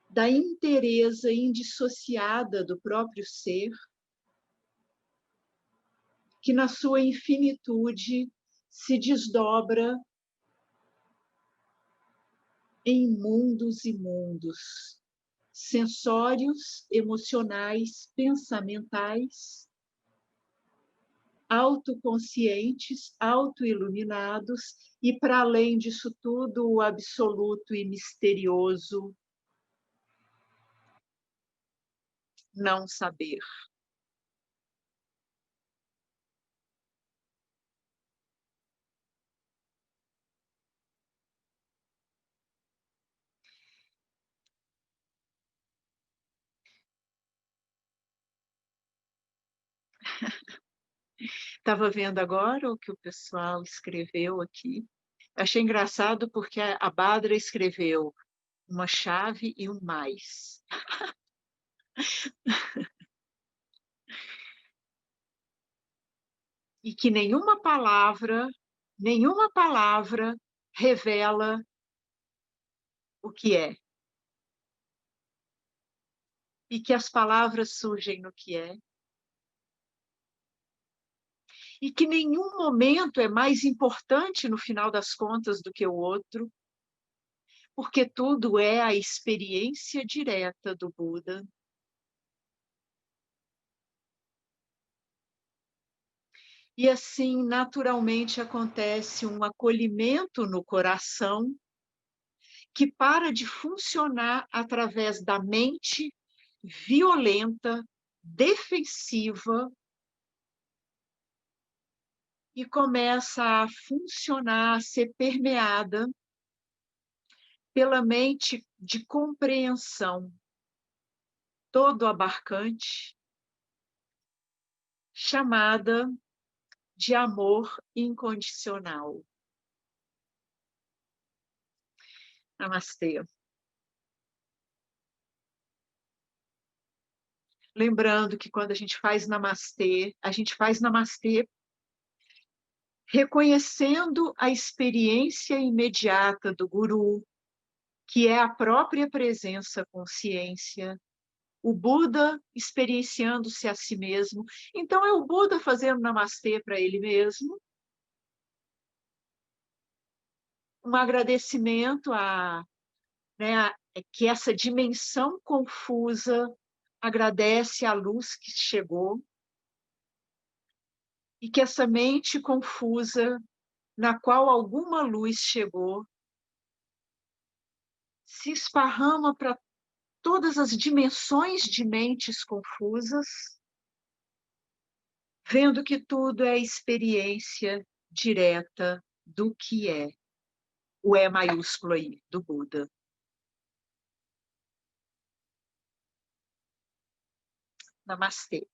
da inteireza indissociada do próprio ser, que na sua infinitude se desdobra em mundos e mundos, sensórios, emocionais, pensamentais, autoconscientes, autoiluminados, e para além disso tudo, o absoluto e misterioso não saber. Estava vendo agora o que o pessoal escreveu aqui. Achei engraçado porque a Badra escreveu uma chave e um mais. E que nenhuma palavra revela o que é. E que as palavras surgem no que é. E que nenhum momento é mais importante, no final das contas, do que o outro, porque tudo é a experiência direta do Buda. E assim, naturalmente, acontece um acolhimento no coração que para de funcionar através da mente violenta, defensiva, e começa a funcionar, a ser permeada pela mente de compreensão todo abarcante, chamada de amor incondicional. Namastê. Lembrando que quando a gente faz namastê reconhecendo a experiência imediata do guru, que é a própria presença consciência, o Buda experienciando-se a si mesmo. Então, é o Buda fazendo namastê para ele mesmo, um agradecimento que essa dimensão confusa agradece a luz que chegou, e que essa mente confusa, na qual alguma luz chegou, se esparrama para todas as dimensões de mentes confusas, vendo que tudo é experiência direta do que é, o E maiúsculo aí, do Buda. Namastê.